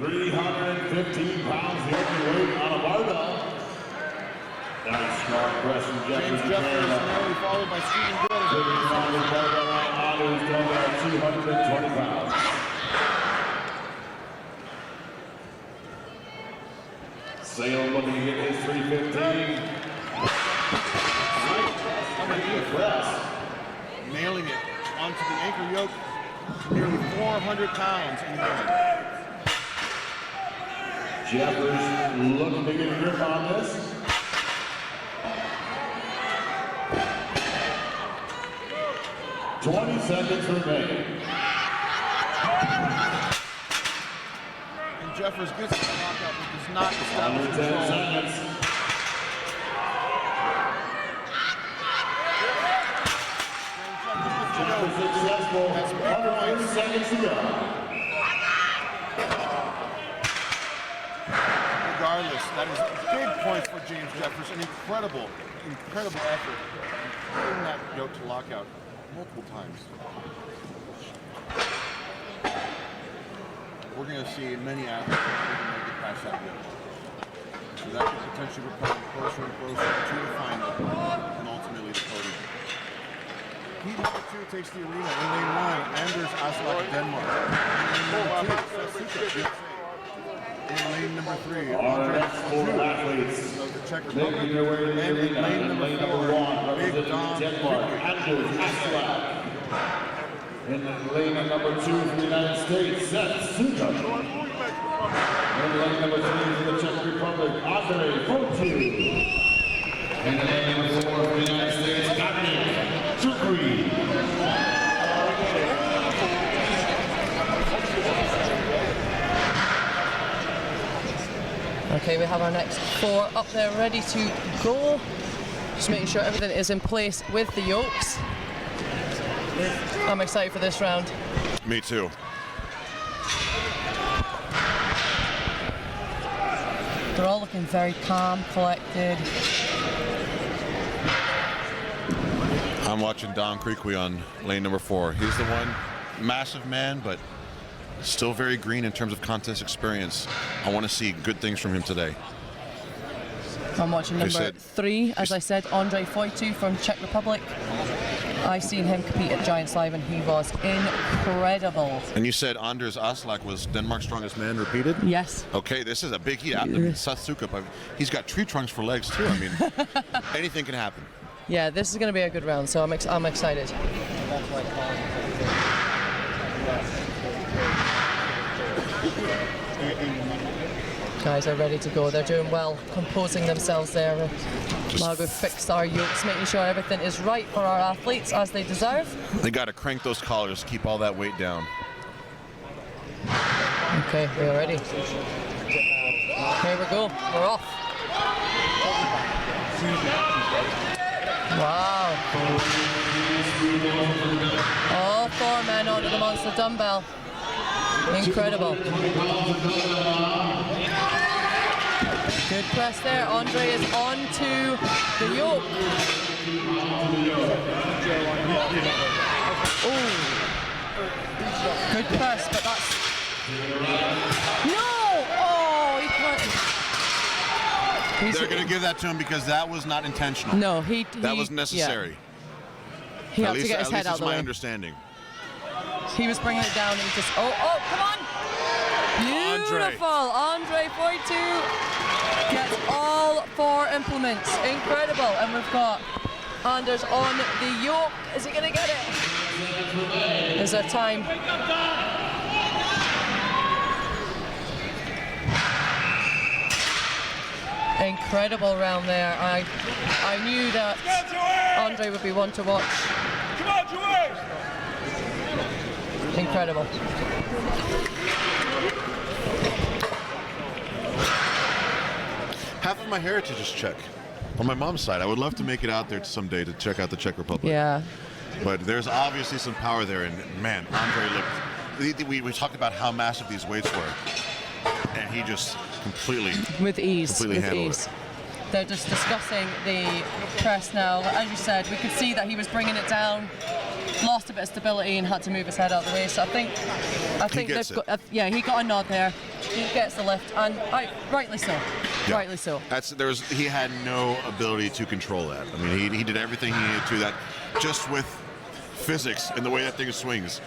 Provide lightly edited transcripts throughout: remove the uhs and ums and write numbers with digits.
315 pounds, the open weight on a barbell. Nice strong press from James Jeffers, narrowly followed by Stephen Good. barbell on who's done at 220 pounds. Sale looking to get his 315. Press. Nailing it onto the ankle yoke, nearly 400 pounds in there. Jeffers looking to get a grip on this. "20 seconds remain." And Jeffers gets the knockout, but does not establish Under 10 control. seconds. Jeffers successful. That's big Under 30 points. seconds to go. Regardless, that is big points for James Jeffers. An incredible effort in that yoke to lockout multiple times. We're going to see many athletes that can make it past that yoke. So that could potentially propel them closer and closer to the final and ultimately the podium. Heat number 2 takes the arena in lane 1, Anders Aslak, Denmark. In lane number 2, Sasuka, USA. In lane number 3, Our next 4 athletes of the Czech making Republic. their way to the And in arena. lane number 4, 1, Big representing Dom Denmark, Anders Aslak. In lane number 2 for the United States, Sasuka. In lane number 3 for the Czech Republic, Andre Fotu. In lane number 4 for the United States, Dominic Chukri. Okay, we have our next 4 up there ready to go. Just making sure everything is in place with the yokes. I'm excited for this round. Me too. They're all looking very calm, collected. I'm watching Don Creekway on lane number 4. He's the one, massive man, but still very green in terms of contest experience. I want to see good things from him today. I'm watching number 3, as I said, Andre Fotu from Czech Republic. I seen him compete at Giants Live and he was incredible. And you said Anders Aslak was Denmark's strongest man repeated? Yes. Okay, this is a big heat. I mean, Sasuka, he's got tree trunks for legs too. I mean, anything can happen. Yeah, this is going to be a good round, so I'm excited. Guys are ready to go. They're doing well, composing themselves there. While we fix our yokes, making sure everything is right for our athletes as they deserve. They got to crank those collars, keep all that weight down. Okay, we are ready. Here we go. We're off. Wow. All 4 men onto the monster dumbbell. Incredible. Good press there. Andre is on to the yoke. Oh. Good press, but that's... No! Oh, he couldn't. They're going to give that to him because that was not intentional. No, that was necessary. Yeah. He had to get his head out of the way. That's my understanding. He was bringing it down and he just, oh, come on! Beautiful! Andre Fotu gets all 4 implements. Incredible. And we've got Anders on the yoke. Is he going to get it? Is there time? Incredible round there. I knew that Andre would be one to watch. Incredible. Half of my heritage is Czech. On my mom's side, I would love to make it out there someday to check out the Czech Republic. Yeah. But there's obviously some power there, and man, Andre looked... We talked about how massive these weights were, and he just completely... With ease. handled it. They're just discussing the press now. As you said, we could see that he was bringing it down, lost a bit of stability and had to move his head out of the way. So I think he gets they've got, yeah, he got a nod there. he gets the lift, and rightly so. Yeah. Rightly so. He had no ability to control that. I mean, he did everything he needed to. That just with physics and the way that thing swings.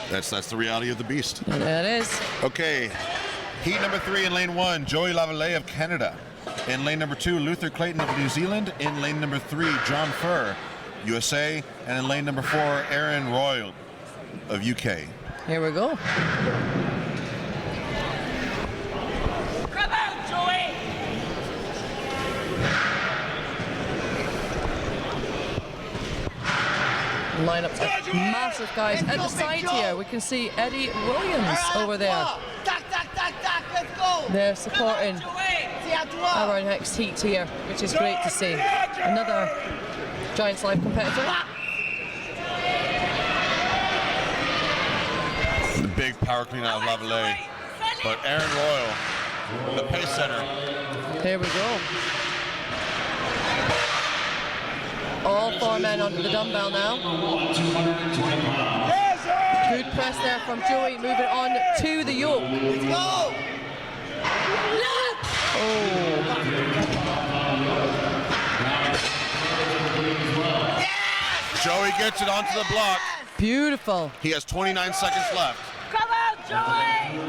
That's the reality of the beast. And it is. Okay, heat number 3 in lane 1, Joey Lavallee of Canada. In lane number 2, Luther Clayton of New Zealand. In lane number 3, John Furr, USA. And in lane number 4, Aaron Royal of UK. Here we go. Come out, Joey! Lineups are massive, guys. At the side here, we can see Eddie Williams over there. Let's go! They're supporting Joey! our next heat here, which is great to see. Another Giants Live competitor. The big power clean out of Lavallee. But Aaron Royal, the pace setter. Here we go. All 4 men onto the dumbbell now. Good press there from Joey, moving on to the yoke. Let's go! Oh. Joey gets it onto the block. Beautiful. He has 29 seconds left. Come out, Joey!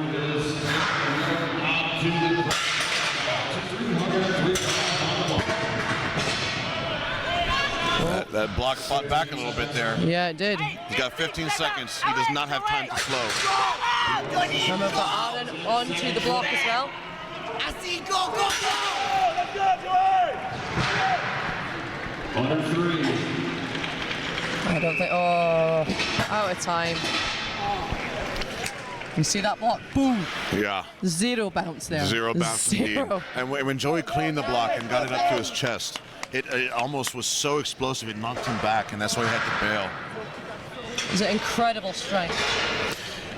That block fought back a little bit there. Yeah, it did. He's got 15 seconds. He does not have time to slow. Remember for Aaron onto the block as well. I see, go, go, go! Under 3. I don't think, oh, out of time. You see that block? Boom. Yeah. Zero bounce there. Zero bounce indeed. Zero. And when Joey cleaned the block and got it up to his chest, it almost was so explosive it knocked him back, and that's why he had to bail. It's an incredible strength.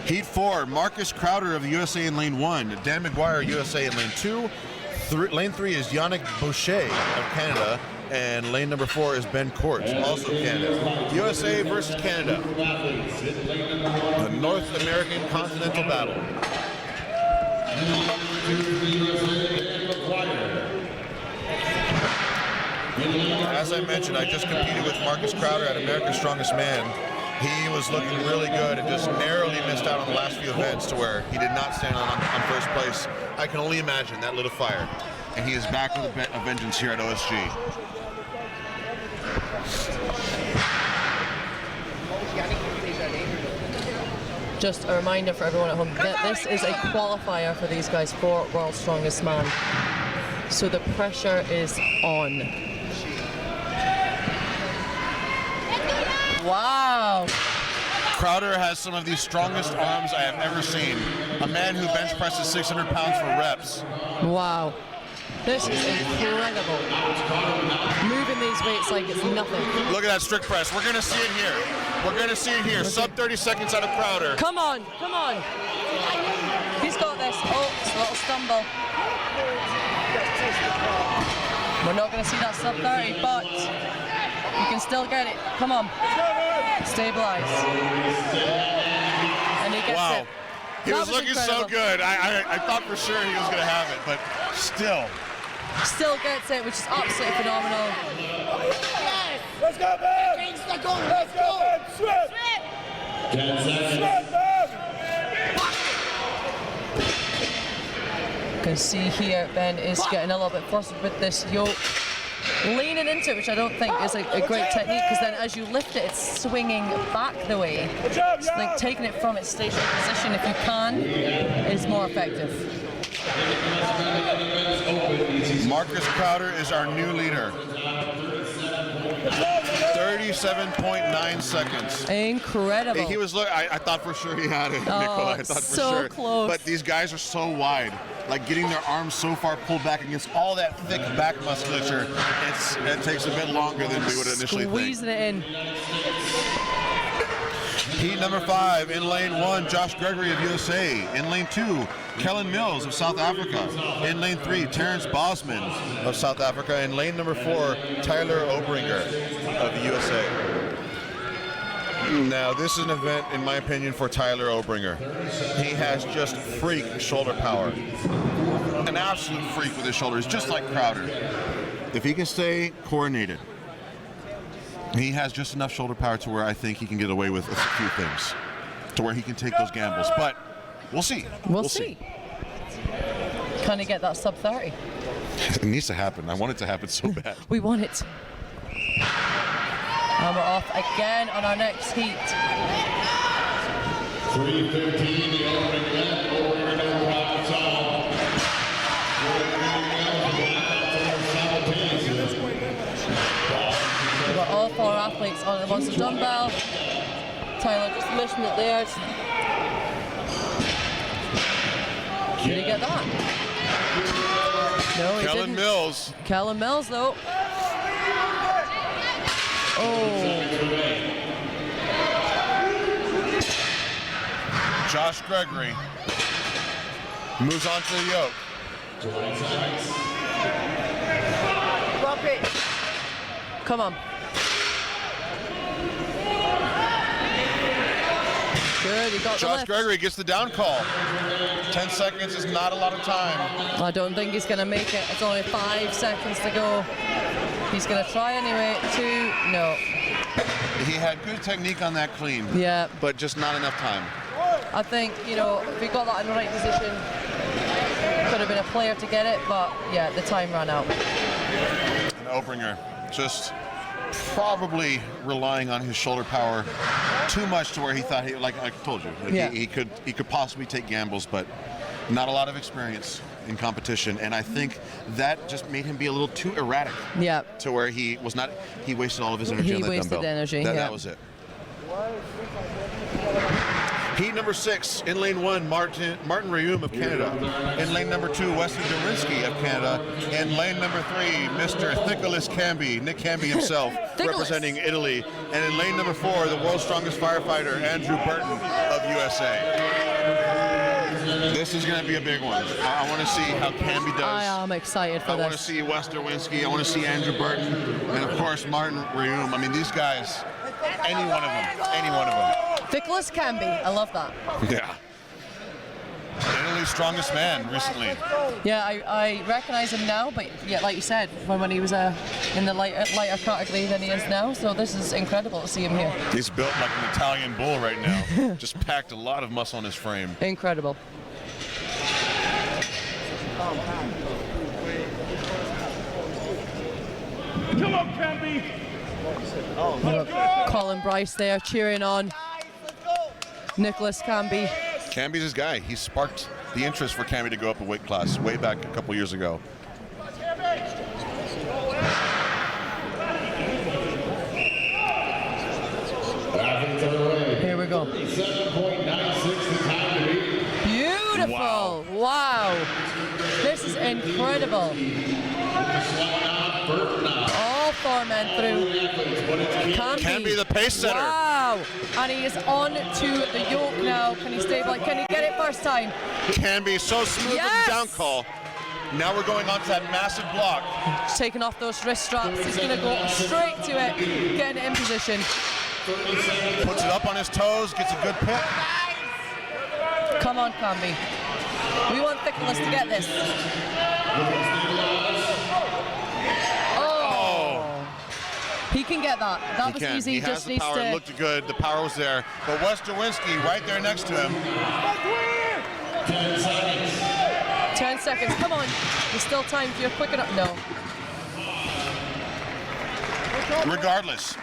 Heat 4, Marcus Crowder of the USA in lane 1, Dan McGuire, USA in lane 2. Lane 3 is Yannick Boucher of Canada, and lane number 4 is Ben Court, also Canada. USA versus Canada. The North American Continental Battle. As I mentioned, I just competed with Marcus Crowder at America's Strongest Man. He was looking really good and just narrowly missed out on the last few events to where he did not stand on first place. I can only imagine that lit a fire. And he is back with a vengeance here at OSG. Just a reminder for everyone at home that this is a qualifier for these guys for World's Strongest Man. So the pressure is on. Wow. Crowder has some of the strongest arms I have ever seen. A man who bench presses 600 pounds for reps. Wow. This is incredible. Moving these weights like it's nothing. Look at that strict press. We're going to see it here. We're going to see it here. Sub 30 seconds out of Crowder. Come on, come on. He's got this. Oh, it's a little stumble. We're not going to see that sub 30, but you can still get it. Come on. Stabilize. And he gets it. He was looking incredible. so good. I thought for sure he was going to have it, but still. Still gets it, which is absolutely phenomenal. Let's go, man! Let's go, let's go! Swift! 10 seconds. You can see here Ben is getting a little bit flustered with this yoke. Leaning into it, which I don't think is a great technique, because then as you lift it, it's swinging back the way. So like taking it from its stationary position, if you can, is more effective. Marcus Crowder is our new leader. 37.9 seconds. Incredible. He was. I thought for sure he had it, Nicola. I thought for so sure. close. But these guys are so wide, like getting their arms so far pulled back against all that thick back musculature. It takes a bit longer than we would initially think. Squeezing it in. Heat number 5 in lane 1, Josh Gregory of USA. In lane 2, Kellen Mills of South Africa. In lane 3, Terrence Bosman of South Africa. In lane number 4, Tyler Obringer of the USA. Now, this is an event, in my opinion, for Tyler Obringer. He has just freak shoulder power. An absolute freak with his shoulders, just like Crowder. If he can stay coordinated, he has just enough shoulder power to where I think he can get away with a few things, to where he can take those gambles. But we'll see. We'll see. Can he get that sub 30? It needs to happen. I want it to happen so bad. We want it. And we're off again on our next heat. 3:15, the opening lap, over and over on its own. We've got all 4 athletes on the monster dumbbell. Tyler just missing it there. Did he get that? No, he Kellen didn't. Mills. Kellen Mills, though. Oh. Josh Gregory moves on to the yoke. Drop it. Come on. Good, he got the Josh lift. Gregory gets the down call. 10 seconds is not a lot of time. I don't think he's going to make it. It's only 5 seconds to go. He's going to try anyway. 2, no. He had good technique on that clean. Yeah. But just not enough time. I think, you know, if he got that in the right position, could have been a player to get it, but yeah, the time ran out. And Obringer just probably relying on his shoulder power too much to where he thought like I told you, Yeah. he could possibly take gambles, but not a lot of experience in competition, and I think that just made him be a little too erratic. Yeah. To where he wasted all of his energy on that dumbbell. He wasted energy, yeah. That was it. Heat number 6, in lane 1, Martin Rayum of Canada. In lane number 2, Wesley Durinsky of Canada. In lane number 3, Mr. Nicholas Camby, Nick Camby himself, representing Italy. And in lane number 4, the world's strongest firefighter, Andrew Burton of USA. This is going to be a big one. I want to see how Camby does. I am excited for I this. want to see Wes Durinsky. I want to see Andrew Burton. And of course, Martin Rayum. I mean, these guys, any one of them. Nicholas Camby, I love that. Yeah. Italy's strongest man recently. Yeah, I recognise him now, but yeah, like you said, when he was in the lighter category than he is now, so this is incredible to see him here. He's built like an Italian bull right now. Just packed a lot of muscle on his frame. Incredible. Come on, Camby! Colin Bryce there cheering on Nicholas Camby. Camby's his guy. He sparked the interest for Camby to go up a weight class way back a couple years ago. Here we go. 7.96 the time to beat. Beautiful. Wow. This is incredible. All 4 men through. Camby, the pace setter. Wow. And he is on to the yoke now. Can he stabilize? Can he get it first time? Camby so smooth with the down call. Now we're going on to that massive block. He's taking off those wrist straps. He's going to go straight to it, getting it in position. Puts it up on his toes, gets a good pick. Come on, Camby. We want Nicholas to get this. Oh. He can get that. That was easy. He has the power. It looked good. The power was there. But Wes Durinsky right there next to him. 10 seconds. 10 seconds. Come on. There's still time if you're quick enough. No. Regardless,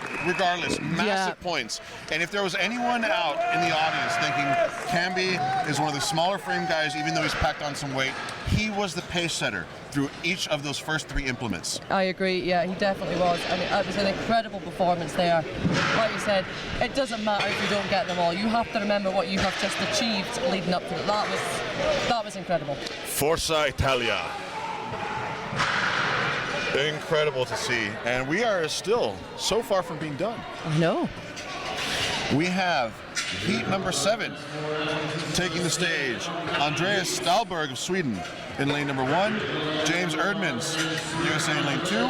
massive points. And if there was anyone out in the audience thinking Camby is one of the smaller frame guys, even though he's packed on some weight, he was the pace setter through each of those first 3 implements. I agree. Yeah, he definitely was. And it was an incredible performance there. Like you said, it doesn't matter if you don't get them all. You have to remember what you have just achieved leading up to it. That was incredible. Forza Italia. Incredible to see. And we are still so far from being done. I know. We have heat number 7 taking the stage. Andreas Stahlberg of Sweden in lane number 1. James Erdmans, USA in lane 2.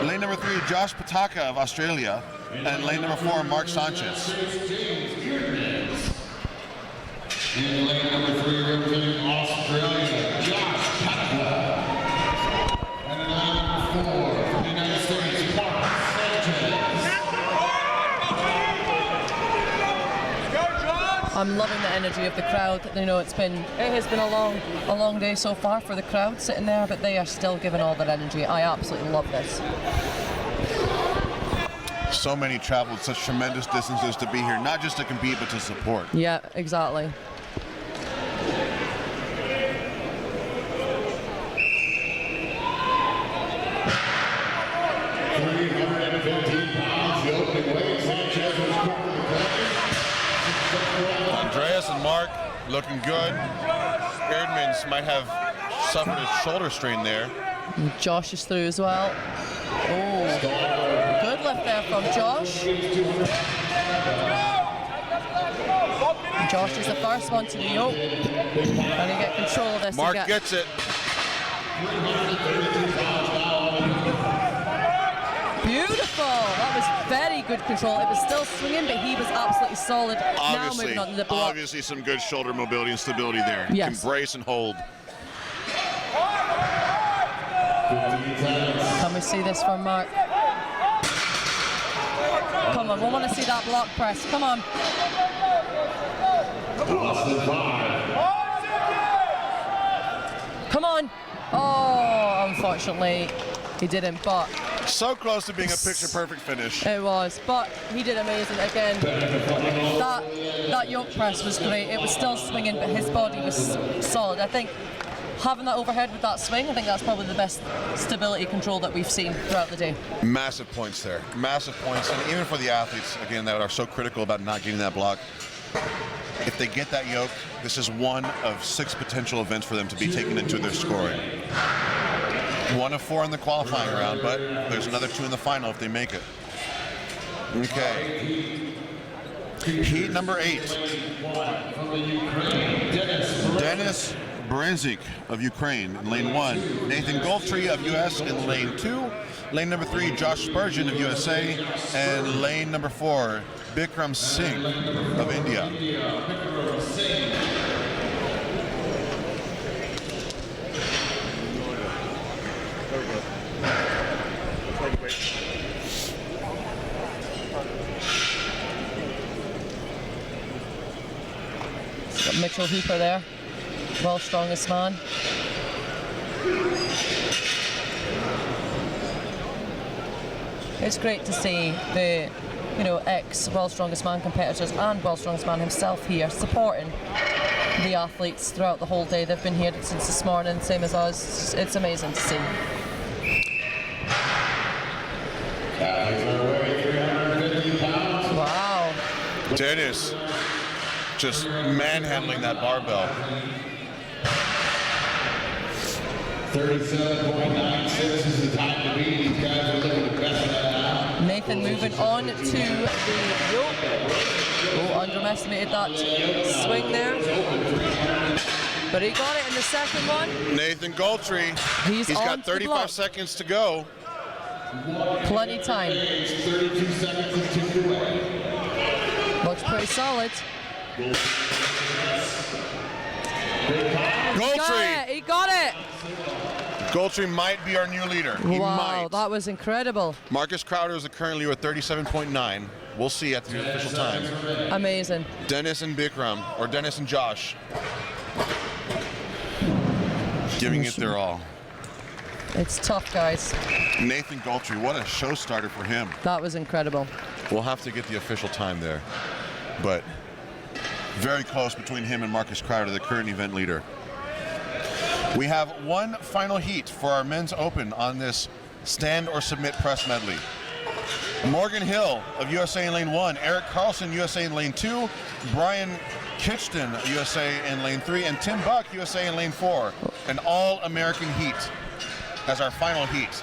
Lane number 3, Josh Pataka of Australia. and lane number 4, Mark Sanchez. In lane number 3, representing Australia, Josh Canada. And in lane number 4, from the United States, Mark Sanchez. I'm loving the energy of the crowd. You know, it has been a long day so far for the crowd sitting there, but they are still giving all their energy. I absolutely love this. So many traveled such tremendous distances to be here, not just to compete, but to support. Yeah, exactly. 315 pounds, the opening weight. Sanchez was quick with the play. Andreas and Mark looking good. Erdmans might have suffered a shoulder strain there. And Josh is through as well. Oh, good lift there from Josh. Josh is the first one to the yoke. And he get control of this. Mark gets it. Beautiful. That was very good control. It was still swinging, but he was absolutely solid. Now moving on to the block. Obviously some good shoulder mobility and stability there. Yes. Can brace and hold. Can we see this from Mark? Come on, we want to see that block press. Come on. Come on. Oh, unfortunately, he didn't, but So close to being a picture-perfect finish. it was, but he did amazing again. That yoke press was great. It was still swinging, but his body was solid. I think having that overhead with that swing, I think that's probably the best stability control that we've seen throughout the day. Massive points there. Massive points. And even for the athletes, again, that are so critical about not getting that block, if they get that yoke, this is one of 6 potential events for them to be taken into their scoring. 1 of 4 in the qualifying round, but there's another 2 in the final if they make it. Okay. Heat number 8. Denis Berenzik of Ukraine in lane 1. Nathan Goltry of US in lane 2. Lane number 3, Josh Spurgeon of USA. And lane number 4, Bikram Singh of India. Got Mitchell Hooper there, world's strongest man. It's great to see the, ex-world's strongest man competitors and world's strongest man himself here supporting the athletes throughout the whole day. They've been here since this morning, same as us. It's amazing to see. Wow. Dennis just manhandling that barbell. 37.96 is the time to beat. These guys are looking the best right now. Nathan moving on to the yoke. Oh, underestimated that swing there. But he got it in the second one. Nathan Goltry, he's got 35 seconds to go. Plenty time. 32 seconds and 2 away. Looks pretty solid. Goltry! He got it! Goltry might be our new leader. He Wow, might. that was incredible. Marcus Crowder is currently with 37.9. We'll see at the official time. Amazing. Dennis and Bikram, or Dennis and Josh, giving it their all. It's tough, guys. Nathan Goltry, what a show starter for him. That was incredible. We'll have to get the official time there. But very close between him and Marcus Crowder, the current event leader. We have one final heat for our men's open on this stand or submit press medley. Morgan Hill of USA in lane 1, Eric Carlson, USA in lane 2, Brian Kitchton, USA in lane 3, and Tim Buck, USA in lane 4. An all-American heat as our final heat.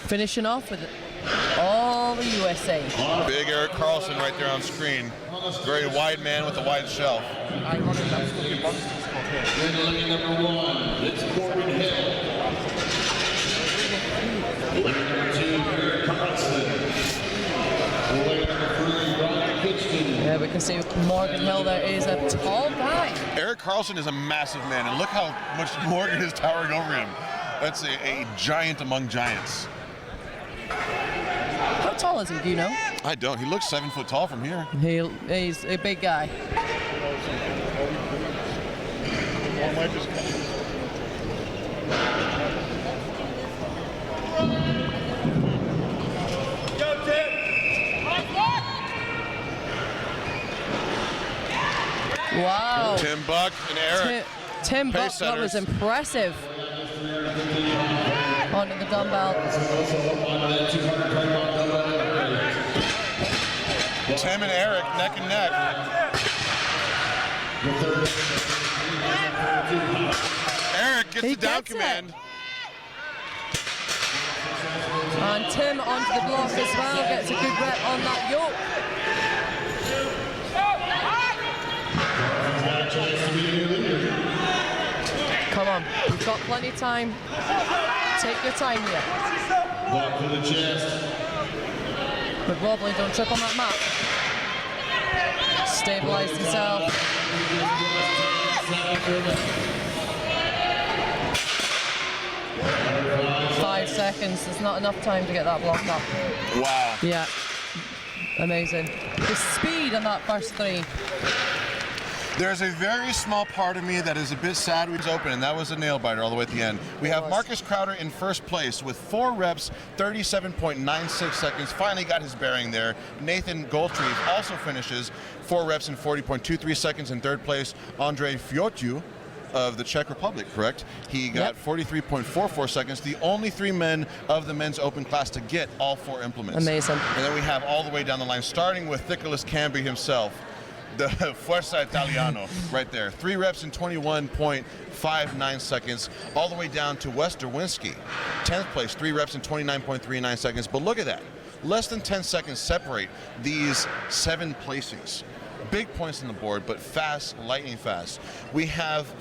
Finishing off with all the USA. Big Eric Carlson right there on screen. Very wide man with a wide shelf. In lane number 1, it's Morgan Hill. Lane number 2, Eric Carlson. Lane number we can see Morgan Hill there is a tall guy. Eric Carlson is a massive man, and look how much Morgan is towering over him. That's a giant among giants. How tall is he, do you know? I don't. He looks 7 foot tall from here. He's a big guy. Wow. Tim Buck and Eric. Tim Buck, that was impressive. Onto the dumbbell. Tim and Eric neck and neck. Eric gets the down command. And Tim onto the block as well, gets a good rep on that yoke. Come on, you've got plenty of time. Take your time here. Block to the chest. But wobbly, don't trip on that mat. Stabilize himself. 5 seconds, there's not enough time to get that block up. Wow. Yeah, amazing. The speed on that first 3. There's a very small part of me that is a bit sad we was open, and that was a nail biter all the way at the end. We have Marcus Crowder in first place with 4 reps, 37.96 seconds. Finally got his bearing there. Nathan Goldtree also finishes 4 reps in 40.23 seconds in third place. Andrei Fyotu of the Czech Republic, correct? He got 43.44 seconds. The only 3 men of the men's open class to get all 4 implements. Amazing. And then we have all the way down the line, starting with Nicholas Camby himself. The Fuerza Italiano right there. 3 reps in 21.59 seconds, all the way down to Wes Derwinski. 10th place, 3 reps in 29.39 seconds. But look at that. Less than 10 seconds separate these 7 placings. Big points on the board, but fast, lightning fast. We have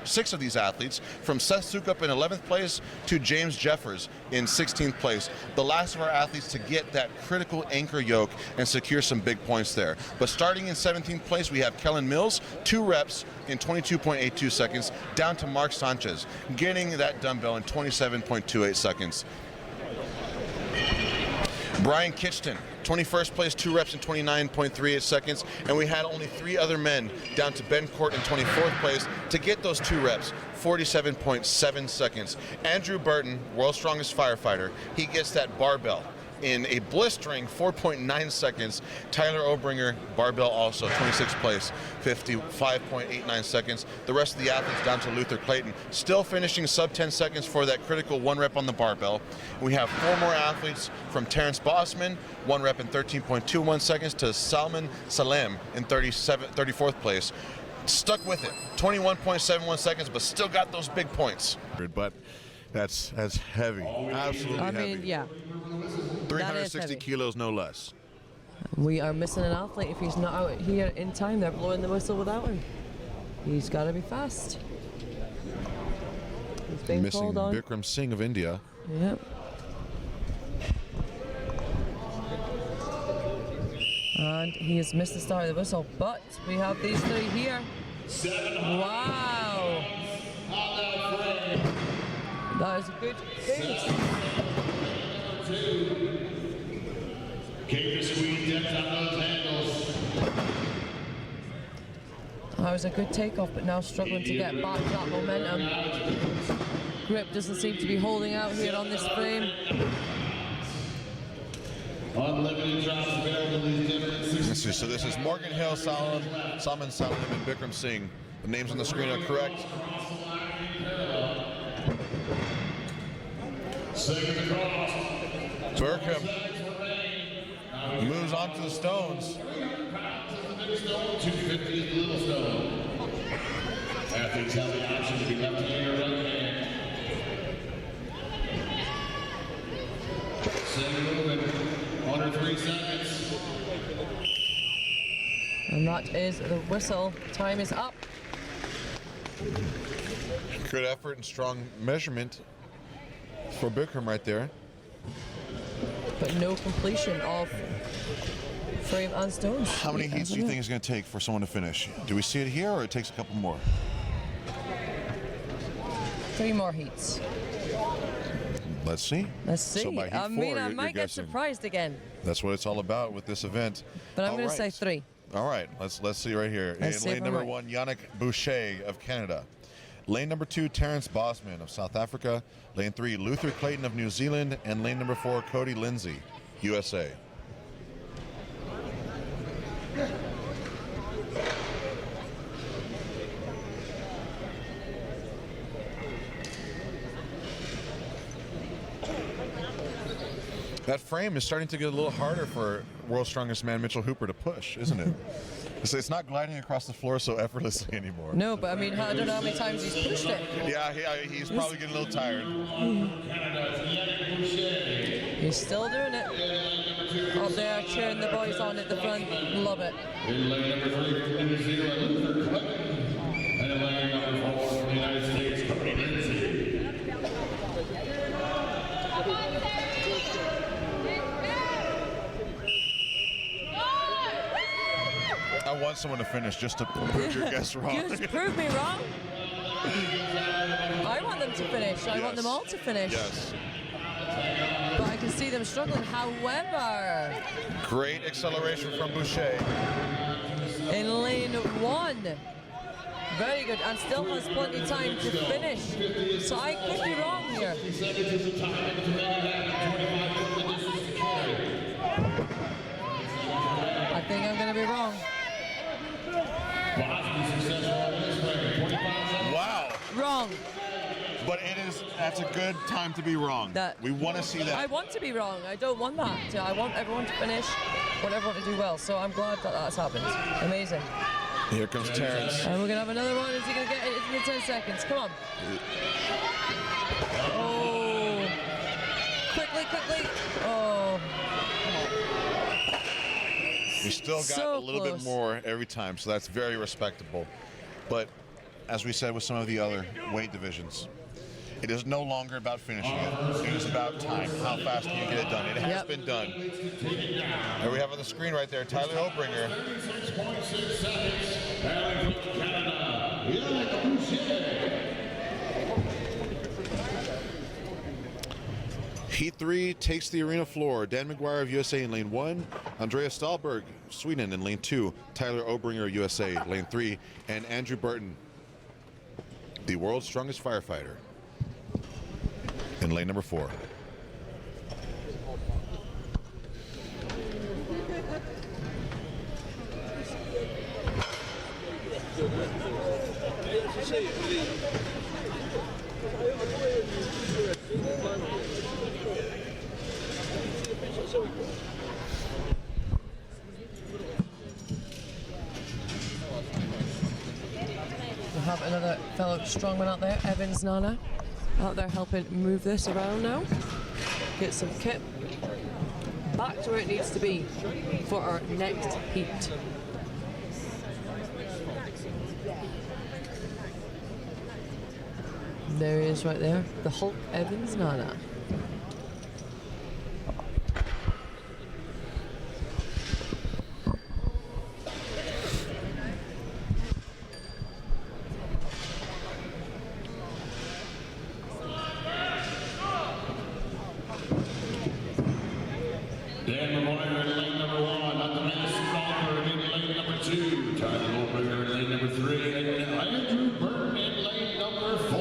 6 of these athletes, from Seth Sukup in 11th place to James Jeffers in 16th place. The last of our athletes to get that critical anchor yoke and secure some big points there. But starting in 17th place, we have Kellen Mills, 2 reps in 22.82 seconds, down to Mark Sanchez, getting that dumbbell in 27.28 seconds. Brian Kitchton, 21st place, 2 reps in 29.38 seconds, and we had only 3 other men down to Ben Court in 24th place to get those 2 reps, 47.7 seconds. Andrew Burton, world's strongest firefighter, he gets that barbell in a blistering 4.9 seconds. Tyler Obringer, barbell also, 26th place, 55.89 seconds. The rest of the athletes down to Luther Clayton, still finishing sub 10 seconds for that critical 1 rep on the barbell. We have 4 more athletes, from Terrence Bossman, 1 rep in 13.21 seconds, to Salman Salem in 34th place. Stuck with it, 21.71 seconds, but still got those big points. But that's heavy, absolutely heavy. I mean, yeah. 360 kilos, no less. We are missing an athlete if he's not out here in time. They're blowing the whistle without him. He's got to be fast. He's being Missing called on. Bikram Singh of India. Yep. And he has missed the start of the whistle, but we have these 3 here. Wow. That is a good pace. Keep the squeeze depth on those handles. That was a good takeoff, but now struggling to get back that momentum. Grip doesn't seem to be holding out here on this frame. Unlimited drops available in these different So this is Morgan Hill, Salman Salim, and Bikram Singh. The names on the screen are correct. Bikram moves on to the stones. 250 is the little stone. Athletes have the option to be left hand or right hand. Same movement, under 3 seconds. And that is the whistle. Time is up. Good effort and strong measurement for Bikram right there. But no completion of Frame and stones. How many heats do you think it's going to take for someone to finish? Do we see it here, or it takes a couple more? 3 more heats. Let's see. Let's see. So by heat I mean, four, I you're might get guessing. surprised again. That's what it's all about with this event. But I'm All going to say right. 3. All right, let's see right here. Let's In see lane if I'm number right. 1, Yannick Boucher of Canada. Lane number 2, Terrence Bosman of South Africa. Lane 3, Luther Clayton of New Zealand. And lane number 4, Cody Lindsay, USA. That frame is starting to get a little harder for World's Strongest Man Mitchell Hooper to push, isn't it? It's not gliding across the floor so effortlessly anymore. No, but I mean, I don't know how many times he's pushed it. Yeah, he's probably getting a little tired. He's still doing it. Up there, cheering the boys on at the front. Love it. In lane number 3 from New Zealand, Luther Clayton. And in lane number 4 from the United States, Cody Lindsay. I want someone to finish just to prove your guess wrong. Just prove me wrong. I want them to finish. I want them all to finish. Yes. But I can see them struggling. However, Great acceleration from Boucher. in lane 1, very good, and still has plenty of time to finish. So I could be wrong here. I think I'm going to be wrong. Wow. Wrong. But that's a good time to be wrong. We want to see that. I want to be wrong. I don't want that. I want everyone to finish. I want everyone to do well. So I'm glad that that's happened. Amazing. Here comes Terrence. And we're going to have another one. Is he going to get it in the 10 seconds? Come on. Oh. Quickly. Oh. We still got So a little close. bit more every time, so that's very respectable. But as we said with some of the other weight divisions, it is no longer about finishing it. It is about time. How fast can you get it done? It has been done. Here we have on the screen right there, Tyler Obringer. 6.6 seconds. And from Canada, Yannick Boucher. Heat 3 takes the arena floor. Dan McGuire of USA in lane 1. Andreas Stahlberg, Sweden in lane 2. Tyler Obringer, USA, lane 3. And Andrew Burton, the world's strongest firefighter, in lane number 4. We have another fellow strongman out there, Evans Nana, out there helping move this around now. Get some kit back to where it needs to be for our next heat. There he is right there, the Hulk Evans Nana. Dan McGuire in lane number 1. Andreas Stahlberg in lane number 2. Tyler Obringer in lane number 3. And Andrew Burton in lane number 4.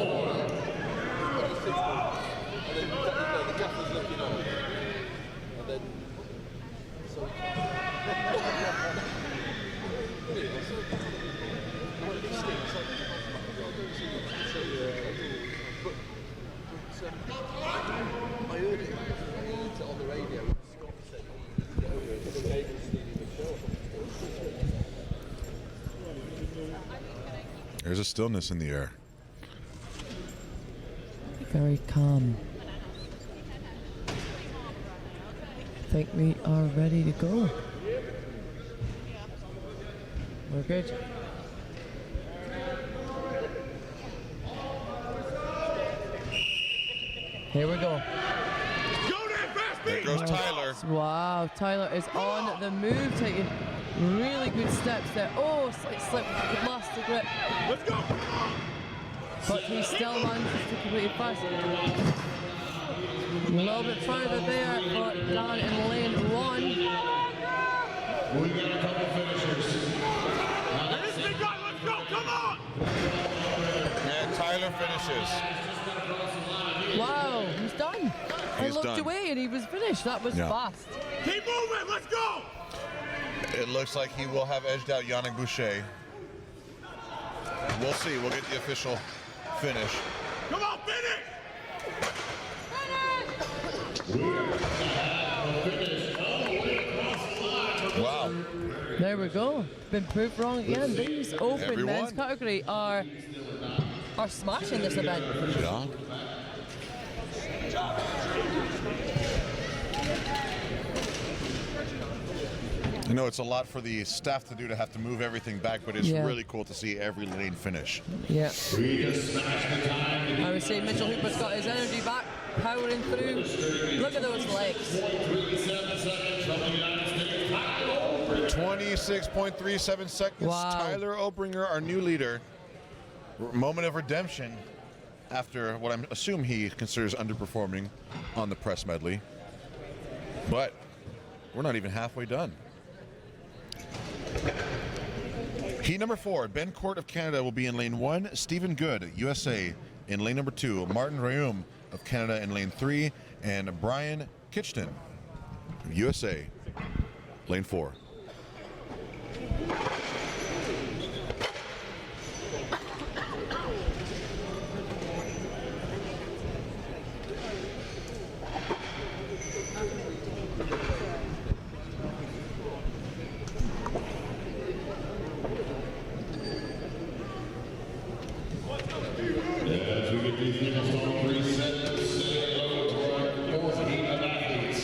I heard it on the radio. Scott said he get over it. The neighbours needed the show. There's a stillness in the air. Very calm. I think we are ready to go. We're good. Here we go. Go that fast, There goes Tyler. Wow, Tyler is on the move, taking really good steps there. Oh, slight slip, lost the grip. Let's go. But he still manages to complete it fast. A little bit further there for Dan in lane 1. We got a couple finishers. This big guy, let's go. Come on. And Tyler finishes. Wow, he's done. He He's looked done. away and he was finished. That was Yeah. fast. Keep moving. Let's go. It looks like he will have edged out Yannick Boucher. We'll see. We'll get the official finish. Come on, finish. Wow. There we go. Been proved wrong again. These open men's Everyone. category are smashing this event. Yeah. You know, it's a lot for the staff to do to have to move everything back, but it's Yeah. really cool to see every lane finish. Yeah. We just smashed the time. I would say Mitchell Hooper's got his energy back, powering through. Look at those legs. 3.37 seconds from the United States. 26.37 seconds. Wow. Tyler Obringer, our new leader. Moment of redemption after what I assume he considers underperforming on the press medley. But we're not even halfway done. Heat number 4, Ben Court of Canada will be in lane 1. Stephen Good, USA, in lane number 2. Martin Rayum of Canada in lane 3. And Brian Kitchton, USA, lane 4. As we get these people started, reset, say hello to our fourth heat of athletes.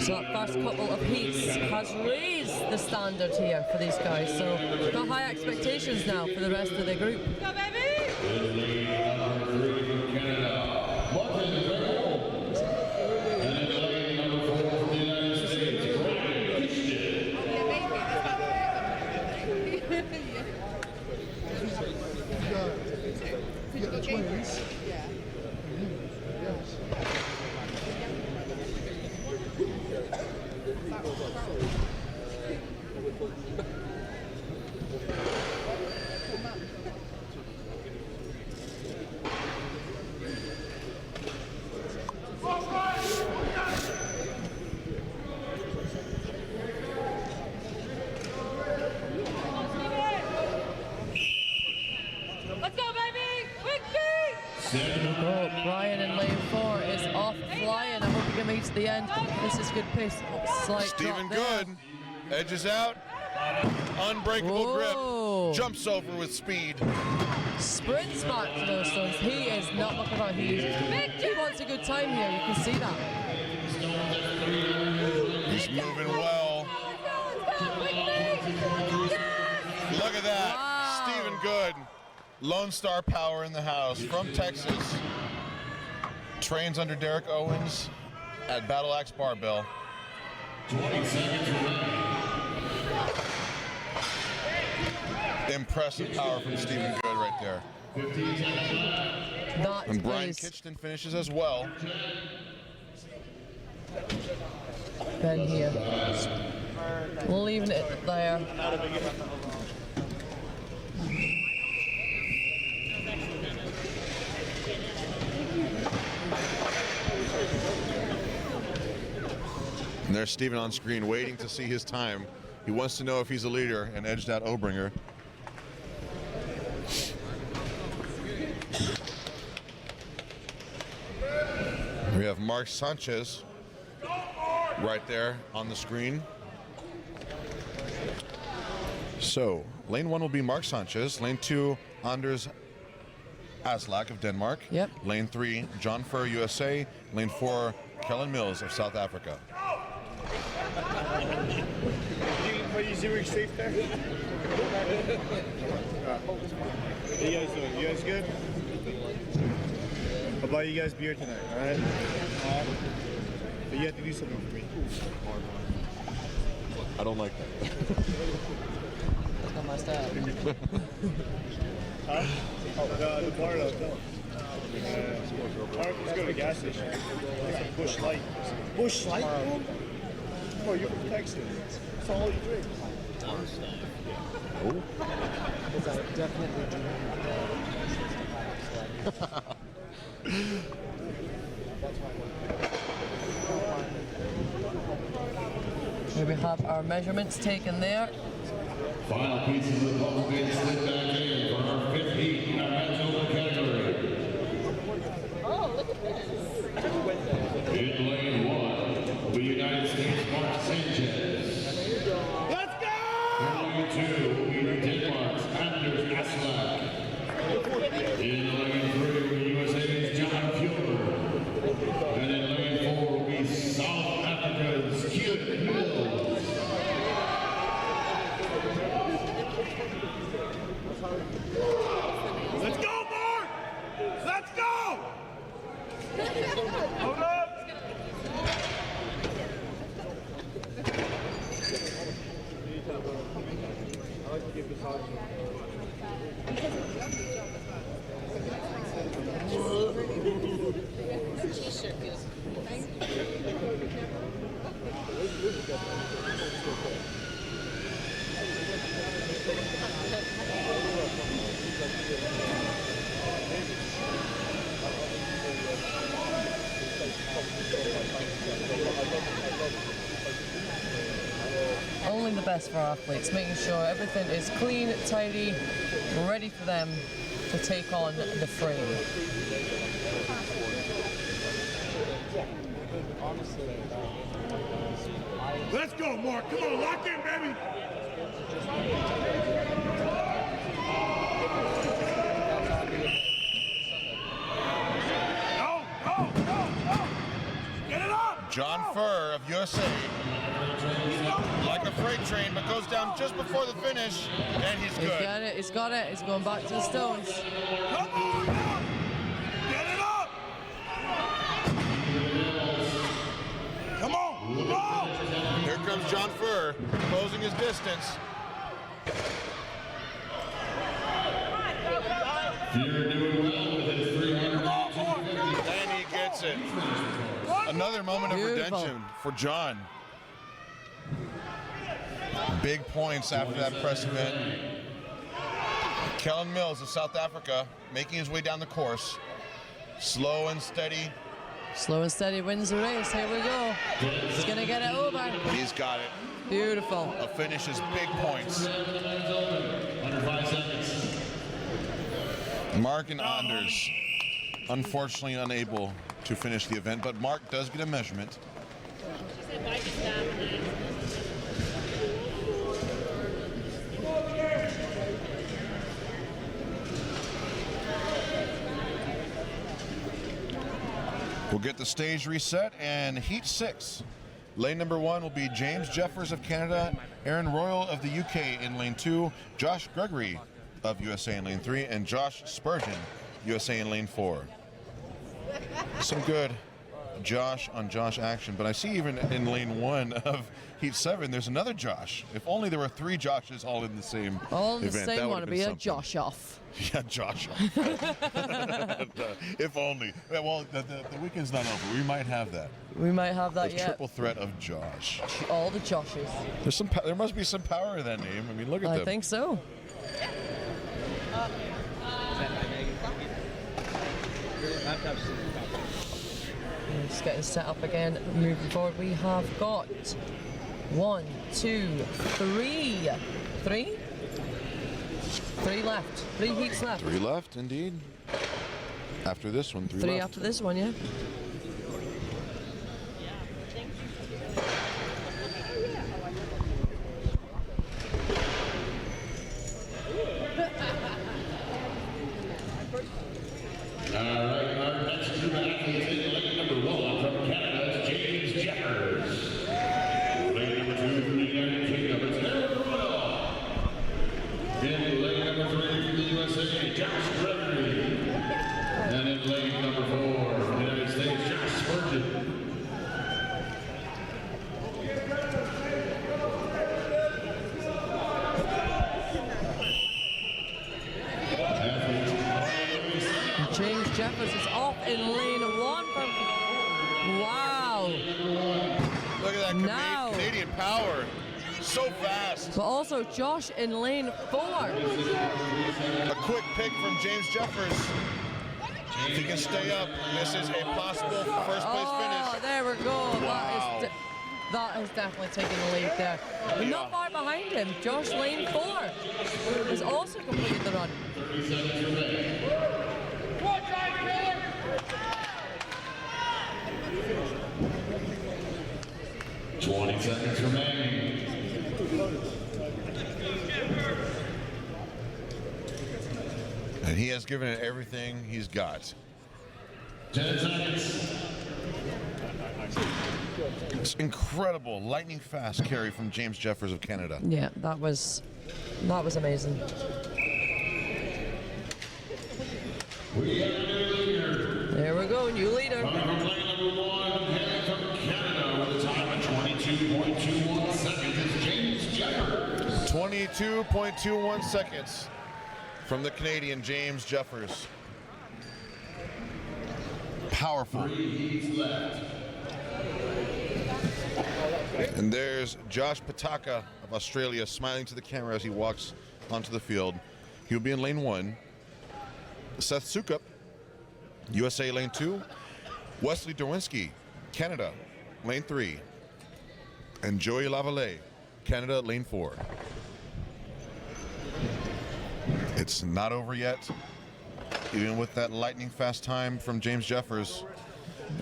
So that first couple of heats has raised the standard here for these guys. So we've got high expectations now for the rest of the group. In lane number 3 from Canada, Martin Rayum. And in lane number 4 from the United States, Brian Kitchton. Let's go, baby! Quick feet! Oh, Brian in lane 4 is off flying. I hope he can make it to the end. This is good pace. Oh, slight Stephen drop there. Good edges out. Unbreakable Whoa. grip. Jumps over with speed. Sprints back to those stones. He is not mucking about. He wants a good time here. You can see that. He's moving well. Let's go, quick feet! Yes! Look at that. Wow. Stephen Good. Lone Star Power in the house from Texas. Trains under Derek Owens at Battle Axe Barbell. 20 seconds remaining. Impressive power from Stephen Good right there. 15 seconds left. That And Brian is Kitchton finishes as well. Ben here. Leaving it there. And there's Stephen on screen waiting to see his time. He wants to know if he's a leader and edged out Obringer. We have Mark Sanchez right there on the screen. So, lane 1 will be Mark Sanchez. Lane 2, Anders Aslak of Denmark. Yep. Lane 3, John Furr, USA. Lane 4, Kellen Mills of South Africa. What you see where you're safe there? How you guys doing? You guys good? I'll buy you guys beer tonight, alright? But you have to do something for me. I don't like that. That's not my style. Huh? Oh, the bar out there. Park, let's go to the gas station. Bush Light. Bush Light? Oh, you're from Texas. That's all you drink. Oh. Because I definitely do. Here we have our measurements taken there. Final pieces of the puzzle being slid back in for our fifth heat in our men's open category. In lane one will be United States Mark Sanchez. Let's go! In lane two will be Denmark's Anders Aslak. In lane three will be USA's John Fuller. And in lane four will be South Africa's Kid Mills. Let's go, Mark! Let's go! Hold up! Only the best for our athletes, making sure everything is clean, tidy, ready for them to take on the frame. Let's go, Mark. Come on, lock in, baby. Go. Get it up. John Furr of USA, like a freight train, but goes down just before the finish, and he's He's good. got it, he's got it, he's going back to the stones. Come on, now. Get it up. Come on. Here comes John Furr, closing his distance. You're doing well with his 300. And he gets it. Another moment of Beautiful. redemption for John. Big points after that press event. Kellen Mills of South Africa making his way down the course. Slow and steady. Slow and steady wins the race, here we go. He's gonna get it over. He's got it. Beautiful. A finish is big points. Under 5 seconds. Mark and Anders, unfortunately unable to finish the event, but Mark does get a measurement. We'll get the stage reset, and Heat 6. Lane number 1 will be James Jeffers of Canada, Aaron Royal of the UK in lane 2, Josh Gregory of USA in lane 3, and Josh Spurgeon, USA in lane 4. Some good Josh on Josh action, but I see even in lane 1 of Heat 7, there's another Josh. If only there were 3 Joshes all in the same All in the event. same That one, would it'd be a something. Josh off. Yeah, Josh. If only. Well, the weekend's not over. We might have that. We might have that The yet. triple threat of Josh. All the Joshes. There's some. There must be some power in that name. I mean, look at I them. think so. Just getting set up again. Moving forward, we have got 1, 2, 3. 3? 3 left. 3 heats left. 3 left, indeed. After this one, 3 3 left. after this one, yeah. Alright, our next group of athletes in lane number 1 from Canada's James Jeffers. Lane number 2 from the United Kingdom, it's Aaron Royal. In lane number 3 from the USA, Josh Gregory. And in lane number 4 from the United States, Josh Spurgeon. Jeffers is off in lane 1 from... Wow. Look at that Now. Canadian power. So fast. But also Josh in lane 4. A quick pick from James Jeffers. If he can stay up, this is a possible first place Oh, finish. there we go. Wow. That is definitely taking the lead there. But not far behind him, Josh lane 4 has also completed the run. 20 seconds remaining. And he has given it everything he's got. 10 seconds. It's incredible, lightning fast carry from James Jeffers of Canada. Yeah, that was amazing. We have a new leader. There we go, new leader. Coming from lane number 1, hailing from Canada with a time of 22.21 seconds is James Jeffers. 22.21 seconds from the Canadian James Jeffers. Powerful. 3 heats left. And there's Josh Pataka of Australia smiling to the camera as he walks onto the field. He'll be in lane 1. Seth Sukup, USA lane 2. Wesley Derwinski, Canada, lane 3. And Joey Lavallee, Canada, lane 4. It's not over yet. Even with that lightning fast time from James Jeffers,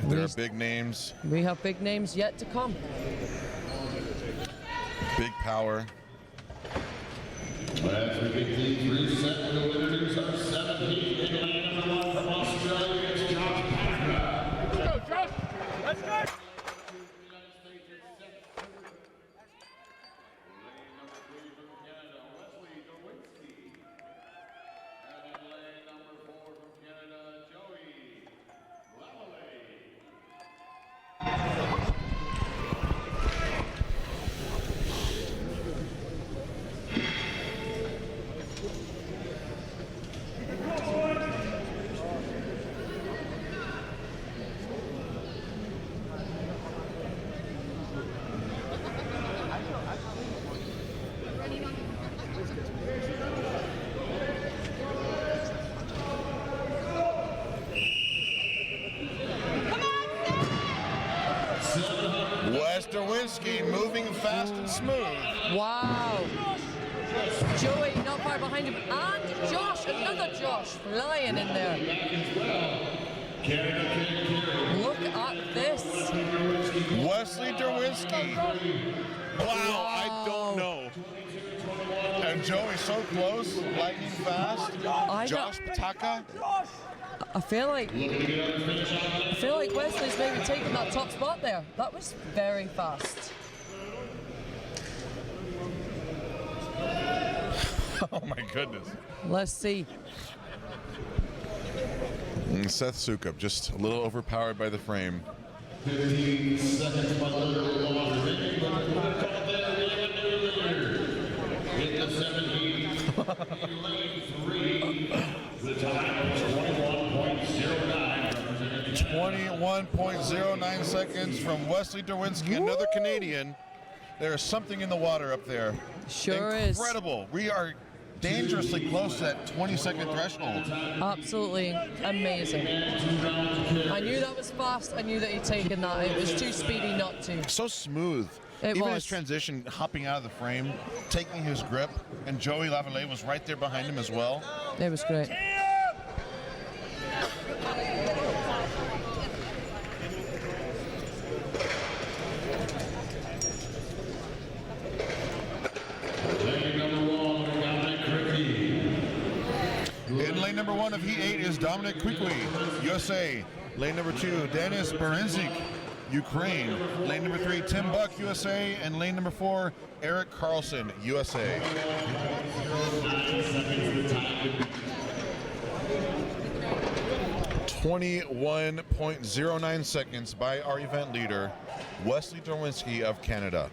there are big names, We have big names yet to come. big power. As we get these reset, we'll introduce our 7th heat in lane number 1 from Australia. It's Josh Packer. Let's go, Josh. Let's go. United States is set. Lane number 3 from Canada, Wesley Derwinski. And in lane number 4 from Canada, Joey Lavallee. Wes Derwinski moving fast and smooth. Wow. Joey not far behind him. And Josh, another Josh flying in there. Look at this. Wesley Derwinski. Wow, I don't know. And Joey so close, lightning fast. Josh Pataka. I feel like Wesley's maybe taking that top spot there. That was very fast. Oh my goodness. Let's see. And Seth Sukup just a little overpowered by the frame. 15 seconds, but literally longer. But called there, we have a new leader. In the 7th heat, in lane 3, the time of 21.09. 21.09 seconds from Wesley Derwinski, another Canadian. There is something in the water up there. Sure is. Incredible. We are dangerously close to that 20-second threshold. Absolutely amazing. I knew that was fast. I knew that he'd taken that. It was too speedy not to. So smooth. It Even was. his transition, hopping out of the frame, taking his grip, and Joey Lavallee was right there behind him as well. It was great. Lane number 1, Dominic Cricky. In lane number 1 of Heat 8 is Dominic Quickly, USA. Lane number 2, Denis Berenzik, Ukraine. Lane number 3, Tim Buck, USA. And lane number 4, Eric Carlson, USA. 21.09 seconds by our event leader, Wesley Derwinski of Canada.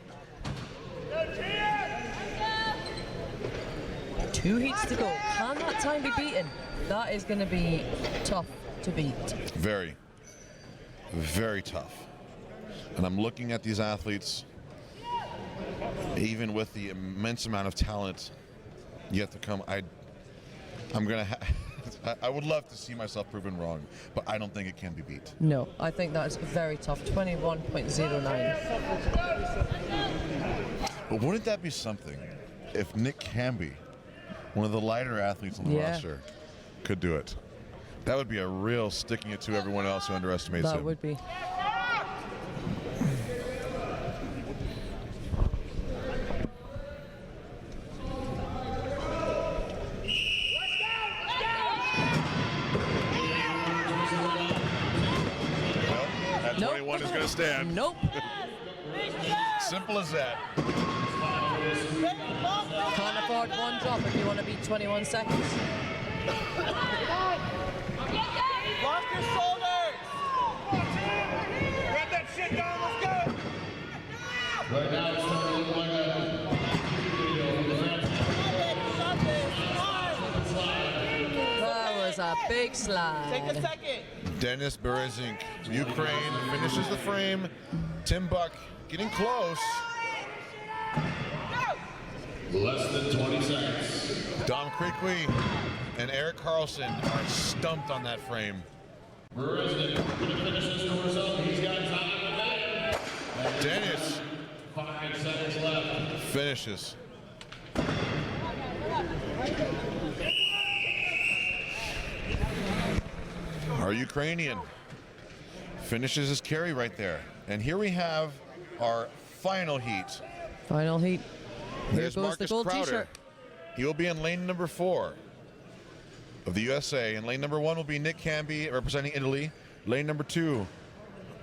2 heats to go. Can that time be beaten? That is going to be tough. to beat. Very, very tough. And I'm looking at these athletes, even with the immense amount of talent yet to come. I would love to see myself proven wrong, but I don't think it can be beat. No, I think that's very tough. 21.09. But wouldn't that be something if Nick Camby, one of the lighter athletes on the roster, could do it? That would be a real sticking it to everyone else who underestimates him. That would be. That 21 is going to stand. Nope. Simple as that. Can't afford one drop if you want to beat 21 seconds. Lock your shoulders! Get that shit down, let's go! Right now it's starting to look like That was a big slide. Take a second. Denis Berezink, Ukraine, finishes the frame. Tim Buck getting close. less than 20 seconds. Dom Creekly and Eric Carlson are stumped on that frame. Bereznik going to finish this doors up. He's got time in the back. Denis 5 seconds left. finishes. Our Ukrainian finishes his carry right there. And here we have our final heat. Final heat. Here There's goes Marcus the gold Crowder. t-shirt. He will be in lane number 4 of the USA. And lane number 1 will be Nick Camby representing Italy. Lane number 2,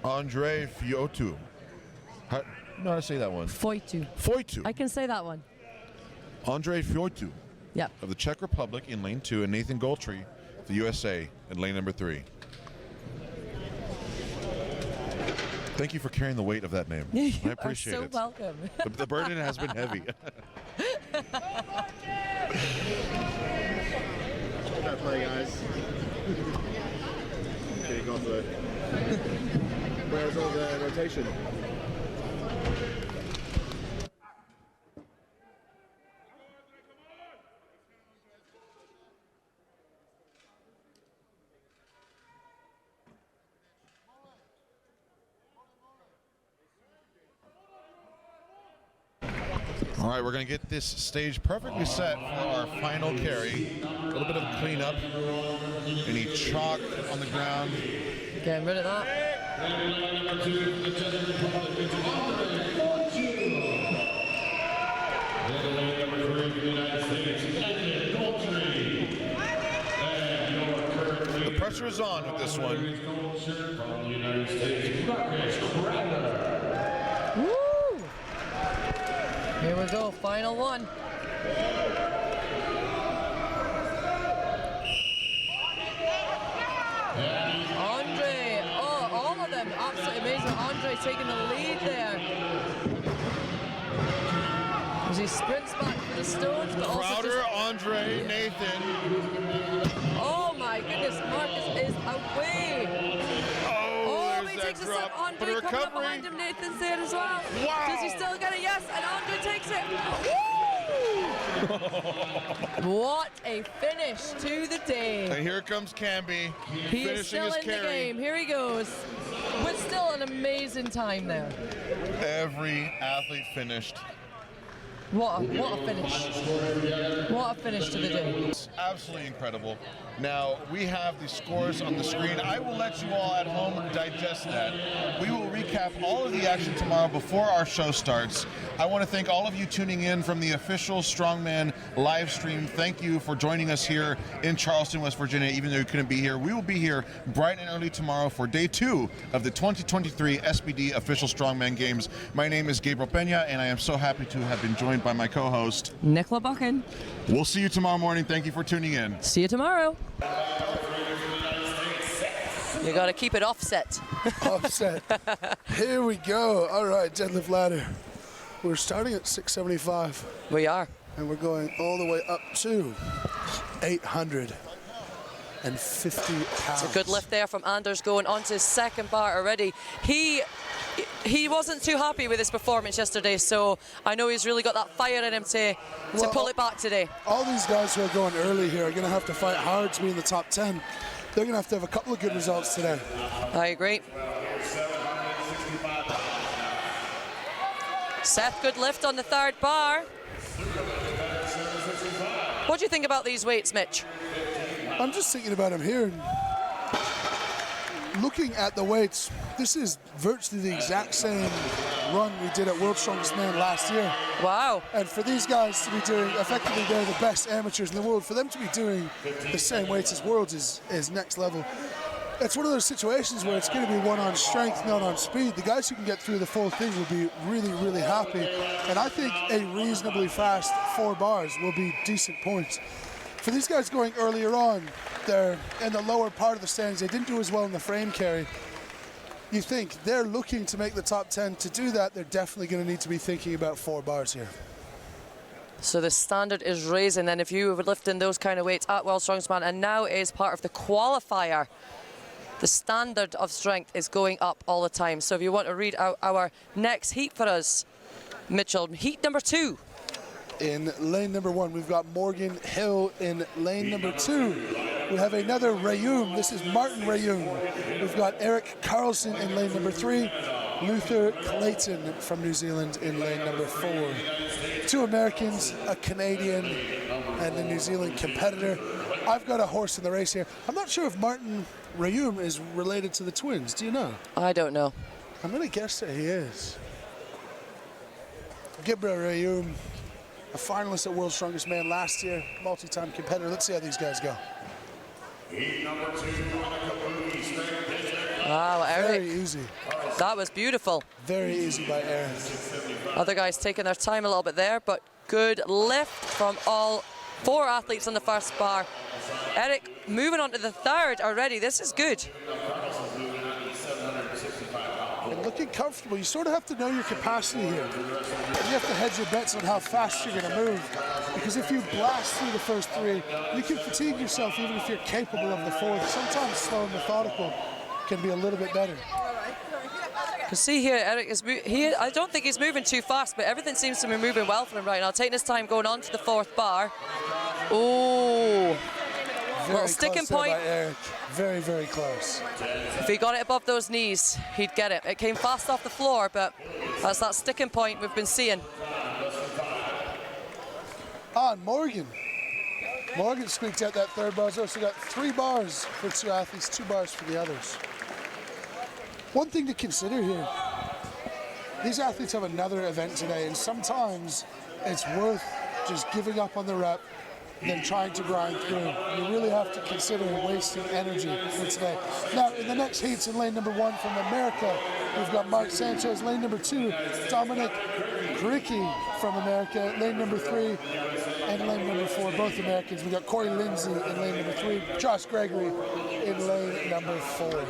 Andre Fiotu. How, I know how to say that one. Foitu. Foitu. I can say that one. Andre Fiotu Yep. of the Czech Republic in lane 2, and Nathan Goldtree, the USA, in lane number 3. Thank you for carrying the weight of that name. I appreciate You are so it. welcome. The burden has been heavy. That play, guys. Okay, go for it. Where's all the rotation? All right, we're going to get this stage perfectly set for our final carry. A little bit of cleanup. Any chalk on the ground. Getting rid of that. The pressure is on with this one. Woo! Here we go, final one. Andre, oh, all of them, absolutely amazing. Andre taking the lead there. As he sprints back for the stones, but also Crowder, just, Andre, Nathan. oh my goodness, Marcus is away. Oh, He there's takes that a step. drop. Andre But a coming up recovery. behind him. Nathan's there as well. Wow. Does he still get it? Yes, and Andre takes it. Woo! What a finish to the day. And here comes Camby, He is finishing still his in the carry. game. Here he goes. With still an amazing time there. Every athlete finished. What a finish. What a finish to the day. It's absolutely incredible. Now, we have the scores on the screen. I will let you all at home digest that. We will recap all of the action tomorrow before our show starts. I want to thank all of you tuning in from the official Strongman live stream. Thank you for joining us here in Charleston, West Virginia, even though you couldn't be here. We will be here bright and early tomorrow for day 2 of the 2023 SBD official Strongman Games. My name is Gabriel Pena, and I am so happy to have been joined by my co-host, Nicola Buchan. We'll see you tomorrow morning. Thank you for tuning in. See you tomorrow. You gotta keep it offset. Offset. Here we go. All right, deadlift ladder. We're starting at 675 We are. and we're going all the way up to 800. pounds. It's a good lift there from Anders going onto his second bar already. He wasn't too happy with his performance yesterday, so I know he's really got that fire in him to pull it back today. All these guys who are going early here are going to have to fight hard to be in the top 10. They're going to have a couple of good results today. I agree. Seth, good lift on the third bar. What do you think about these weights, Mitch? I'm just thinking about him here. Looking at the weights, this is virtually the exact same run we did at World's Strongest Man last year. Wow. And for these guys to be doing, effectively they're the best amateurs in the world, for them to be doing the same weights as Worlds is next level. It's one of those situations where it's going to be one on strength, not on speed. The guys who can get through the full thing will be really, really happy. And I think a reasonably fast 4 bars will be decent points. For these guys going earlier on, they're in the lower part of the standings. They didn't do as well in the frame carry. You think they're looking to make the top 10. To do that, they're definitely going to need to be thinking about 4 bars here. So the standard is raising then if you were lifting those kind of weights at World's Strongest Man, and now is part of the qualifier. The standard of strength is going up all the time. So if you want to read out our next heat for us, Mitchell, heat number 2. In lane number 1, we've got Morgan Hill. In lane number 2, we have another Rayum. This is Martin Rayum. We've got Eric Carlson in lane number 3. Luther Clayton from New Zealand in lane number 4. 2 Americans, a Canadian, and a New Zealand competitor. I've got a horse in the race here. I'm not sure if Martin Rayum is related to the twins. Do you know? I don't know. I'm going to guess that he is. Gibra Rayum, a finalist at World's Strongest Man last year, multi-time competitor. Let's see how these guys go. Wow, Eric. Very easy. That was beautiful. Very easy by Eric. Other guys taking their time a little bit there, but good lift from all 4 athletes on the first bar. Eric moving on to the third already. This is good. And looking comfortable. You sort of have to know your capacity here. You have to hedge your bets on how fast you're going to move. Because if you blast through the first 3, you can fatigue yourself even if you're capable of the 4th. Sometimes slow and methodical can be a little bit better. You can see here, Eric is I don't think he's moving too fast, but everything seems to be moving well for him right now. Taking his time going on to the 4th bar. Oh, little sticking point. By Eric. Very, very close. If he got it above those knees, he'd get it. It came fast off the floor, but that's that sticking point we've been seeing. On Morgan. Morgan squeaked out that 3rd bar. He's also got 3 bars for 2 athletes, 2 bars for the others. One thing to consider here, these athletes have another event today, and sometimes it's worth just giving up on the rep than trying to grind through. You really have to consider wasting energy for today. Now, in the next heats in lane number 1 from America, we've got Mark Sanchez. Lane number 2, Dominic Gricke from America. Lane number 3 and lane number 4, both Americans. We've got Corey Lindsay in lane number 3, Josh Gregory in lane number 4.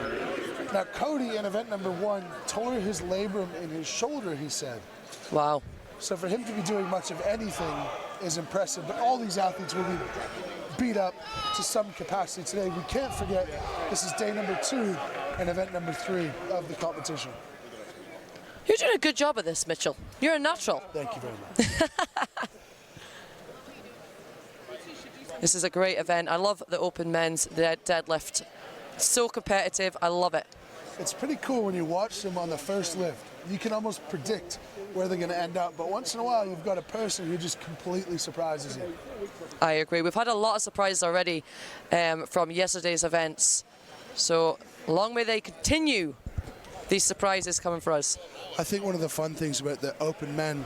Now, Cody in event number 1 tore his labrum in his shoulder, he said. Wow. So for him to be doing much of anything is impressive, but all these athletes will be beat up to some capacity today. We can't forget this is day number 2 and event number 3 of the competition. You're doing a good job of this, Mitchell. You're a natural. Thank you very much. This is a great event. I love the open men's deadlift. So competitive. I love it. It's pretty cool when you watch them on the first lift. You can almost predict where they're going to end up, but once in a while you've got a person who just completely surprises you. I agree. We've had a lot of surprises already from yesterday's events. So long may they continue, these surprises coming for us. I think one of the fun things about the open men,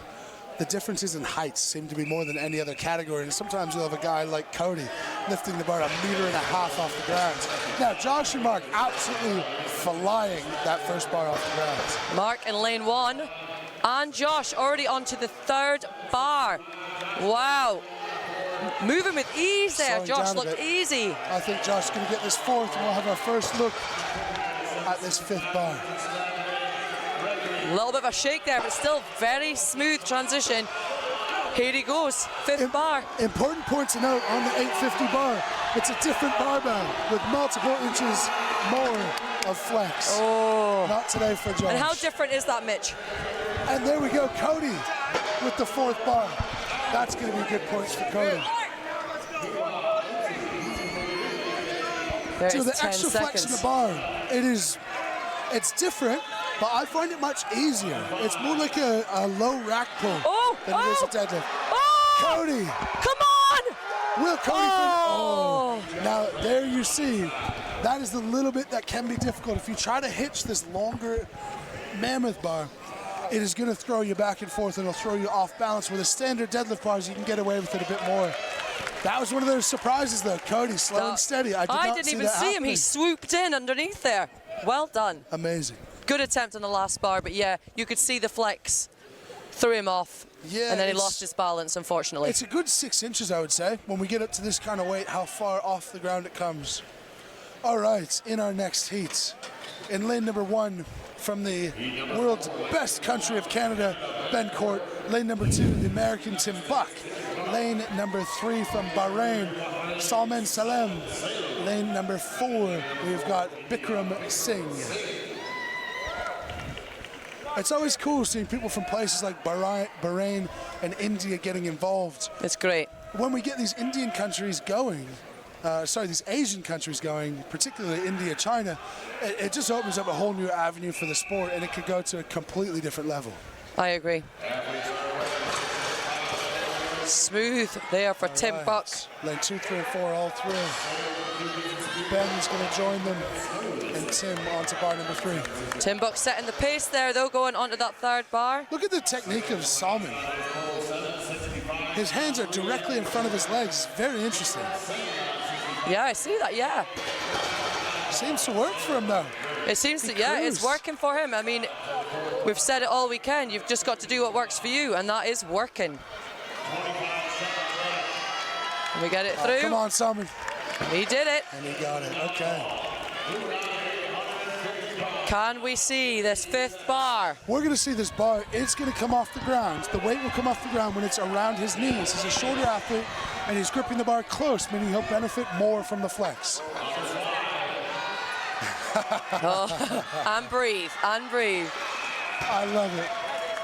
the differences in heights seem to be more than any other category, and sometimes you'll have a guy like Cody lifting the bar 1.5 meters off the ground. Now, Josh and Mark absolutely flying that first bar off the ground. Mark in lane 1, and Josh already onto the 3rd bar. Wow. Moving with ease there. Josh looked easy. I think Josh is going to get this 4th, and we'll have our first look at this 5th bar. A little bit of a shake there, but still very smooth transition. Here he goes, fifth bar. Important point to note on the 850 bar, it's a different barbell with multiple inches more of flex. Oh. Not today for Josh. And how different is that, Mitch? And there we go, Cody with the fourth bar. That's going to be good points for Cody. So the extra flex in the bar, it's different, but I find it much easier. It's more like a low rack pull than it is a deadlift. Cody! Come on! Will Cody Now, there you see, that is the little bit that can be difficult. If you try to hitch this longer mammoth bar, it is going to throw you back and forth and it'll throw you off balance. With a standard deadlift bars, you can get away with it a bit more. That was one of those surprises, though. Cody, slow and steady. I didn't even see him. He swooped in underneath there. Well done. Amazing. Good attempt on the last bar, but yeah, you could see the flex threw him off. Yeah, and then he lost his balance, unfortunately. It's a good 6 inches, I would say, when we get up to this kind of weight, how far off the ground it comes. All right, in our next heat, in lane number 1, from the world's best country of Canada, Ben Court. Lane number 2, the American Tim Buck. Lane number 3 from Bahrain, Salman Salem. Lane number 4, we've got Bikram Singh. It's always cool seeing people from places like Bahrain and India getting involved. It's great. When we get these Indian countries going, these Asian countries going, particularly India, China, it just opens up a whole new avenue for the sport, and it could go to a completely different level. I agree. Smooth there for Tim Buck. Lane 2, 3, and 4 all through. Ben's going to join them, and Tim onto bar number 3. Tim Buck setting the pace there, though, going onto that third bar. Look at the technique of Salman. His hands are directly in front of his legs. Very interesting. Yeah, I see that, yeah. Seems to work for him, though. It seems to, yeah, it's working for him. I mean, we've said it all weekend. You've just got to do what works for you, and that is working. And we get it through. Come on, Salman. He did it. And he got it, okay. Can we see this fifth bar? We're going to see this bar. It's going to come off the ground. The weight will come off the ground when it's around his knees. He's a shorter athlete, and he's gripping the bar close, meaning he'll benefit more from the flex. And breathe, and breathe. I love it.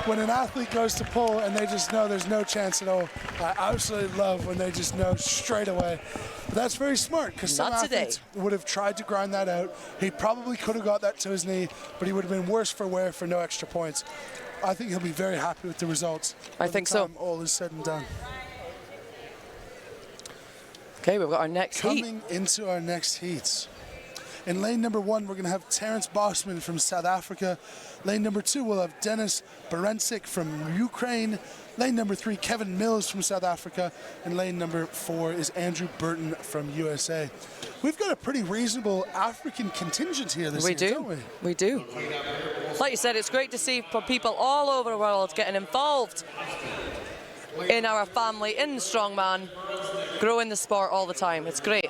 When an athlete goes to pull and they just know there's no chance at all, I absolutely love when they just know straight away. But that's very smart, because some athletes would have tried to grind that out. He probably could have got that to his knee, but he would have been worse for wear for no extra points. I think he'll be very happy with the results. I think so. All is said and done. Okay, we've got our next heat. Coming into our next heats. In lane number 1, we're going to have Terence Bosman from South Africa. Lane number 2, we'll have Denis Berencik from Ukraine. Lane number 3, Kevin Mills from South Africa. And lane number 4 is Andrew Burton from USA. We've got a pretty reasonable African contingent here this year, don't we? We do. Like you said, it's great to see for people all over the world getting involved in our family, in Strongman, growing the sport all the time. It's great.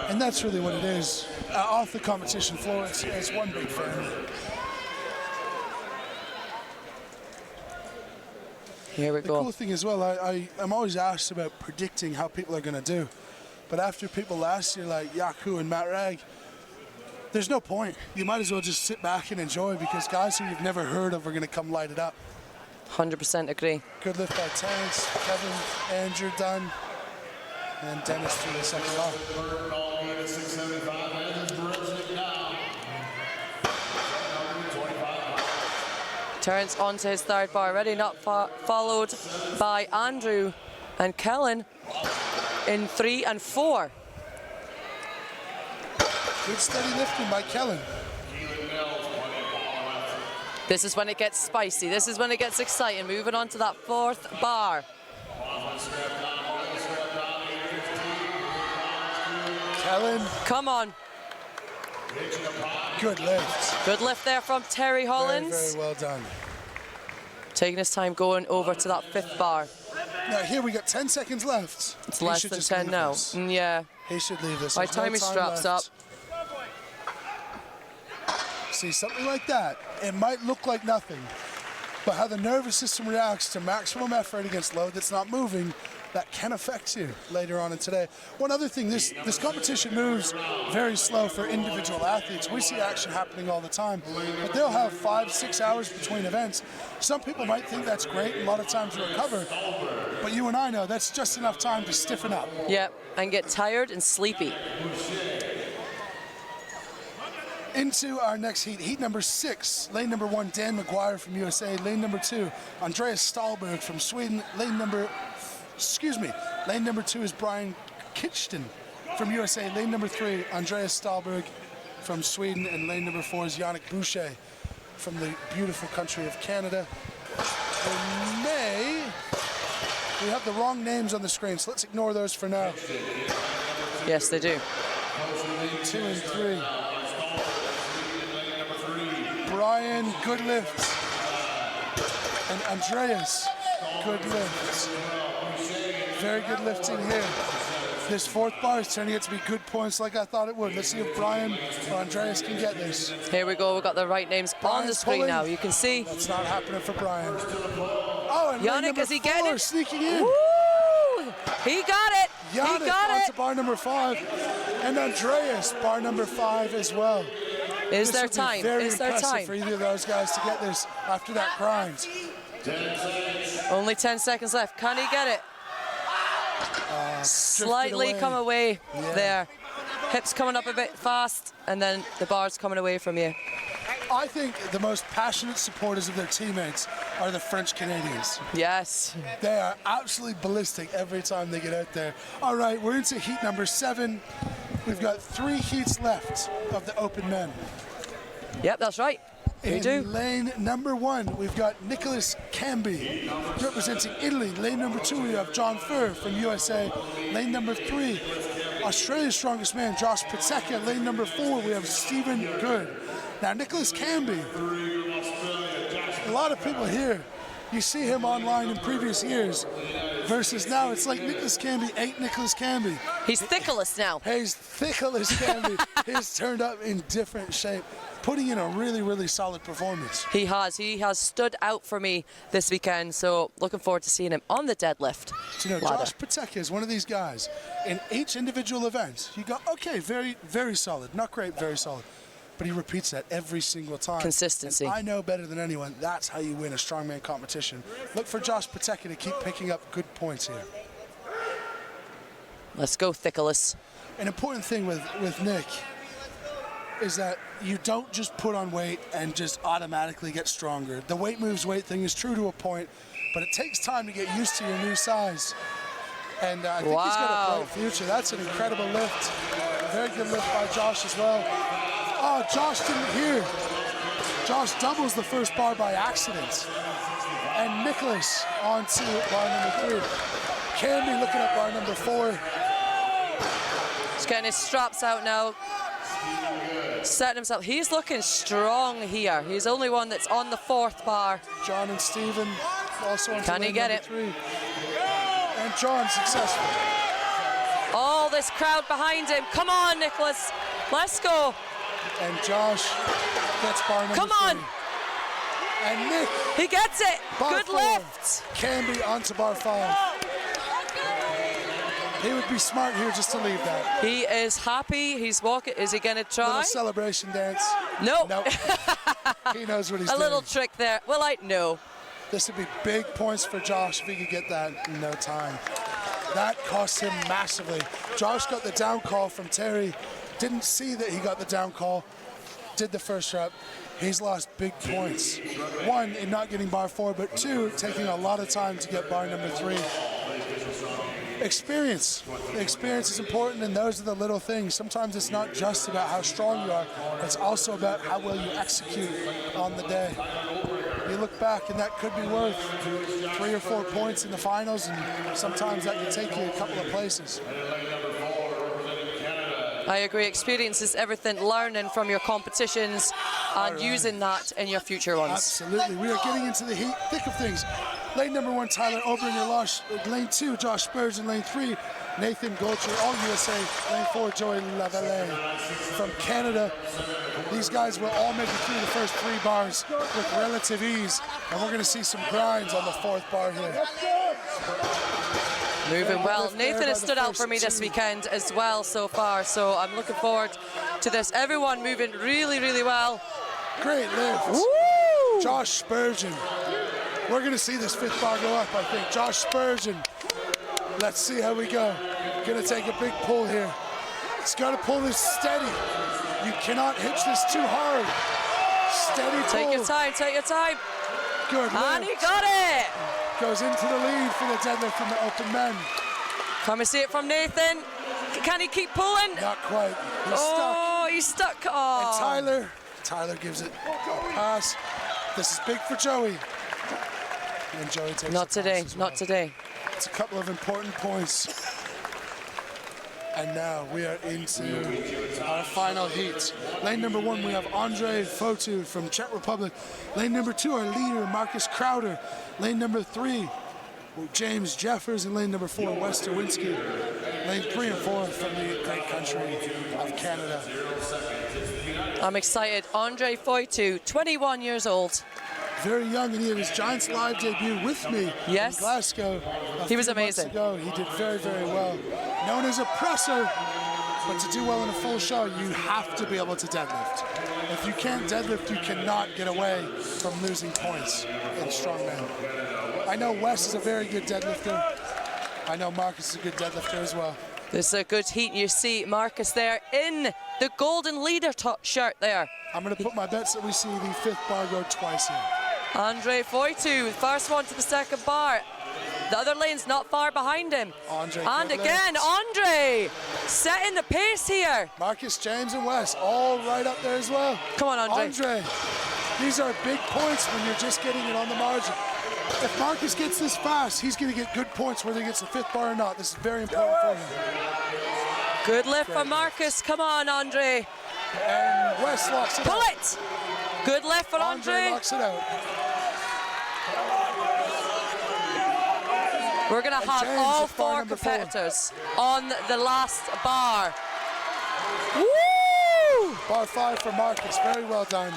And that's really what it is. Off the competition floor, it's one big family. Here we go. The cool thing as well, I'm always asked about predicting how people are going to do. But after people last year, like Yaku and Matt Ragg, there's no point. You might as well just sit back and enjoy, because guys who you've never heard of are going to come light it up. 100% agree. Good lift by Terence, Kevin, Andrew done, and Dennis through the second bar. Terence onto his third bar already, not followed by Andrew and Kellen in 3 and 4. Good steady lifting by Kellen. This is when it gets spicy. This is when it gets exciting. Moving on to that fourth bar. Kellen. Come on. Good lift. Good lift there from Terry Hollins. Very, very well done. Taking his time going over to that fifth bar. Now here we got 10 seconds left. It's less than 10 now. Yeah. He should leave this. By the time he straps up. See, something like that, it might look like nothing, but how the nervous system reacts to maximum effort against load that's not moving, that can affect you later on in today. One other thing, this competition moves very slow for individual athletes. We see action happening all the time, but they'll have 5-6 hours between events. Some people might think that's great, a lot of time to recover, but you and I know that's just enough time to stiffen up. Yep, and get tired and sleepy. Into our next heat, heat number 6, lane number 1, Dan McGuire from USA, lane number 2, Andreas Stahlberg from Sweden, lane number 2 is Brian Kitchten from USA, lane number 3, Andreas Stahlberg from Sweden, and lane number 4 is Yannick Boucher from the beautiful country of Canada. We have the wrong names on the screen, so let's ignore those for now. Yes, they do. 2 and 3. Brian, good lift. And Andreas, good lift. Very good lifting here. This fourth bar is turning out to be good points like I thought it would. Let's see if Brian or Andreas can get this. Here we go, we've got the right names on the screen now. You can see. That's not happening for Brian. Oh, and Yannick, is he getting it? Sneaking in. Woo! He got it. Yannick he got onto it. bar number 5. And Andreas, bar number 5 as well. Is there time? Is there time for either of those guys to get this after that grind? Only 10 seconds left. Can he get it? Slightly come away there. Hips coming up a bit fast, and then the bar's coming away from you. I think the most passionate supporters of their teammates are the French Canadians. Yes. They are absolutely ballistic every time they get out there. All right, we're into heat number 7. We've got 3 heats left of the open men. Yep, that's right. We do. In lane number 1, we've got Nicholas Camby representing Italy. Lane number 2, we have John Furr from USA. Lane number 3, Australia's strongest man, Josh Pitseka. Lane number 4, we have Stephen Good. Now, Nicholas Camby, a lot of people here, you see him online in previous years, versus now it's like Nicholas Camby ain't Nicholas Camby. He's Thickless now. He's Thickless Camby. He's turned up in different shape, putting in a really, really solid performance. He has stood out for me this weekend, so looking forward to seeing him on the deadlift. So, you know, Josh Pitseka is one of these guys. In each individual event, you go, okay, very, very solid. Not great, very solid. But he repeats that every single time. Consistency. And I know better than anyone, that's how you win a strongman competition. Look for Josh Pitseka to keep picking up good points here. Let's go, Thickless. An important thing with Nick is that you don't just put on weight and just automatically get stronger. The weight moves weight thing is true to a point, but it takes time to get used to your new size. And I think he's got a bright future. That's an incredible lift. A very good lift by Josh as well. Oh, Josh didn't hear. Josh doubles the first bar by accident. And Nicholas onto bar number 3. Camby looking at bar number 4. He's getting his straps out now. Setting himself. He's looking strong here. He's the only one that's on the 4th bar. John and Stephen also on Can he get it? 3. And John successful. All this crowd behind him. Come on, Nicholas. Let's go. And Josh gets bar number 3. Come on. And Nick. He gets it. Bar Good 4. lift. Camby onto bar 5. He would be smart here just to leave that. He is happy. He's walking. Is he going to try? Little celebration dance. Nope. Nope. He knows what he's doing. A little trick there. Well, no. This would be big points for Josh if he could get that in no time. That cost him massively. Josh got the down call from Terry. Didn't see that he got the down call. Did the first rep. He's lost big points. 1, in not getting bar 4, but 2, taking a lot of time to get bar number 3. Experience. Experience is important, and those are the little things. Sometimes it's not just about how strong you are, it's also about how well you execute on the day. You look back, and that could be worth 3 or 4 points in the finals, and sometimes that can take you a couple of places. I agree. Experience is everything. Learning from your competitions and using that in your future ones. Absolutely. We are getting into the thick of things. Lane number 1, Tyler Obringer lost. Lane 2, Josh Spurgeon. Lane 3, Nathan Goltry, all USA. Lane 4, Joey Lavallee from Canada. These guys will all make it through the first 3 bars with relative ease, and we're going to see some grinds on the 4th bar here. Moving well. Nathan has stood out for me this weekend as well so far, so I'm looking forward to this. Everyone moving really, really well. Great lift. Woo! Josh Spurgeon. We're going to see this 5th bar go up, I think. Josh Spurgeon. Let's see how we go. Going to take a big pull here. He's got to pull this steady. You cannot hitch this too hard. Steady pull. Take your time, take your time. Good lift. And he got it. Goes into the lead for the deadlift from the open men. Can we see it from Nathan? Can he keep pulling? Not quite. He's Oh, he's stuck. Oh. And Tyler gives it a pass. This is big for Joey. And Joey takes Not today, as well. not today. It's a couple of important points. And now we are into our final heat. Lane number 1, we have Andrei Fotu from Czech Republic. Lane number 2, our leader, Marcus Crowder. Lane number 3, James Jeffers. And lane number 4, Wes Derwinski. Lane 3 and 4 from the great country of Canada. I'm excited. Andrei Fotu, 21 years old. Very young, and he had his Giants Live debut with me in Glasgow. He was a few months amazing. ago. He did very, very well. Known as a presser, but to do well in a full show, you have to be able to deadlift. If you can't deadlift, you cannot get away from losing points in Strongman. I know Wes is a very good deadlifter. I know Marcus is a good deadlifter as well. This is a good heat. You see Marcus there in the golden leader shirt there. I'm going to put my bets that we see the 5th bar go twice here. Andrei Fotu, first one to the 2nd bar. The other lane's not far behind him. Andre and again, Andrei setting the pace here. Marcus, James, and Wes all right up there as well. Come on, Andrei. Andrei, these are big points when you're just getting it on the margin. If Marcus gets this fast, he's going to get good points whether he gets the 5th bar or not. This is very important for him. Good lift for Marcus. Come on, Andrei. And Wes locks it out. Pull it. Good lift for Andrei. Locks it out. We're going to have all 4 competitors on the last bar. Woo! Bar 5 for Marcus. Very well done.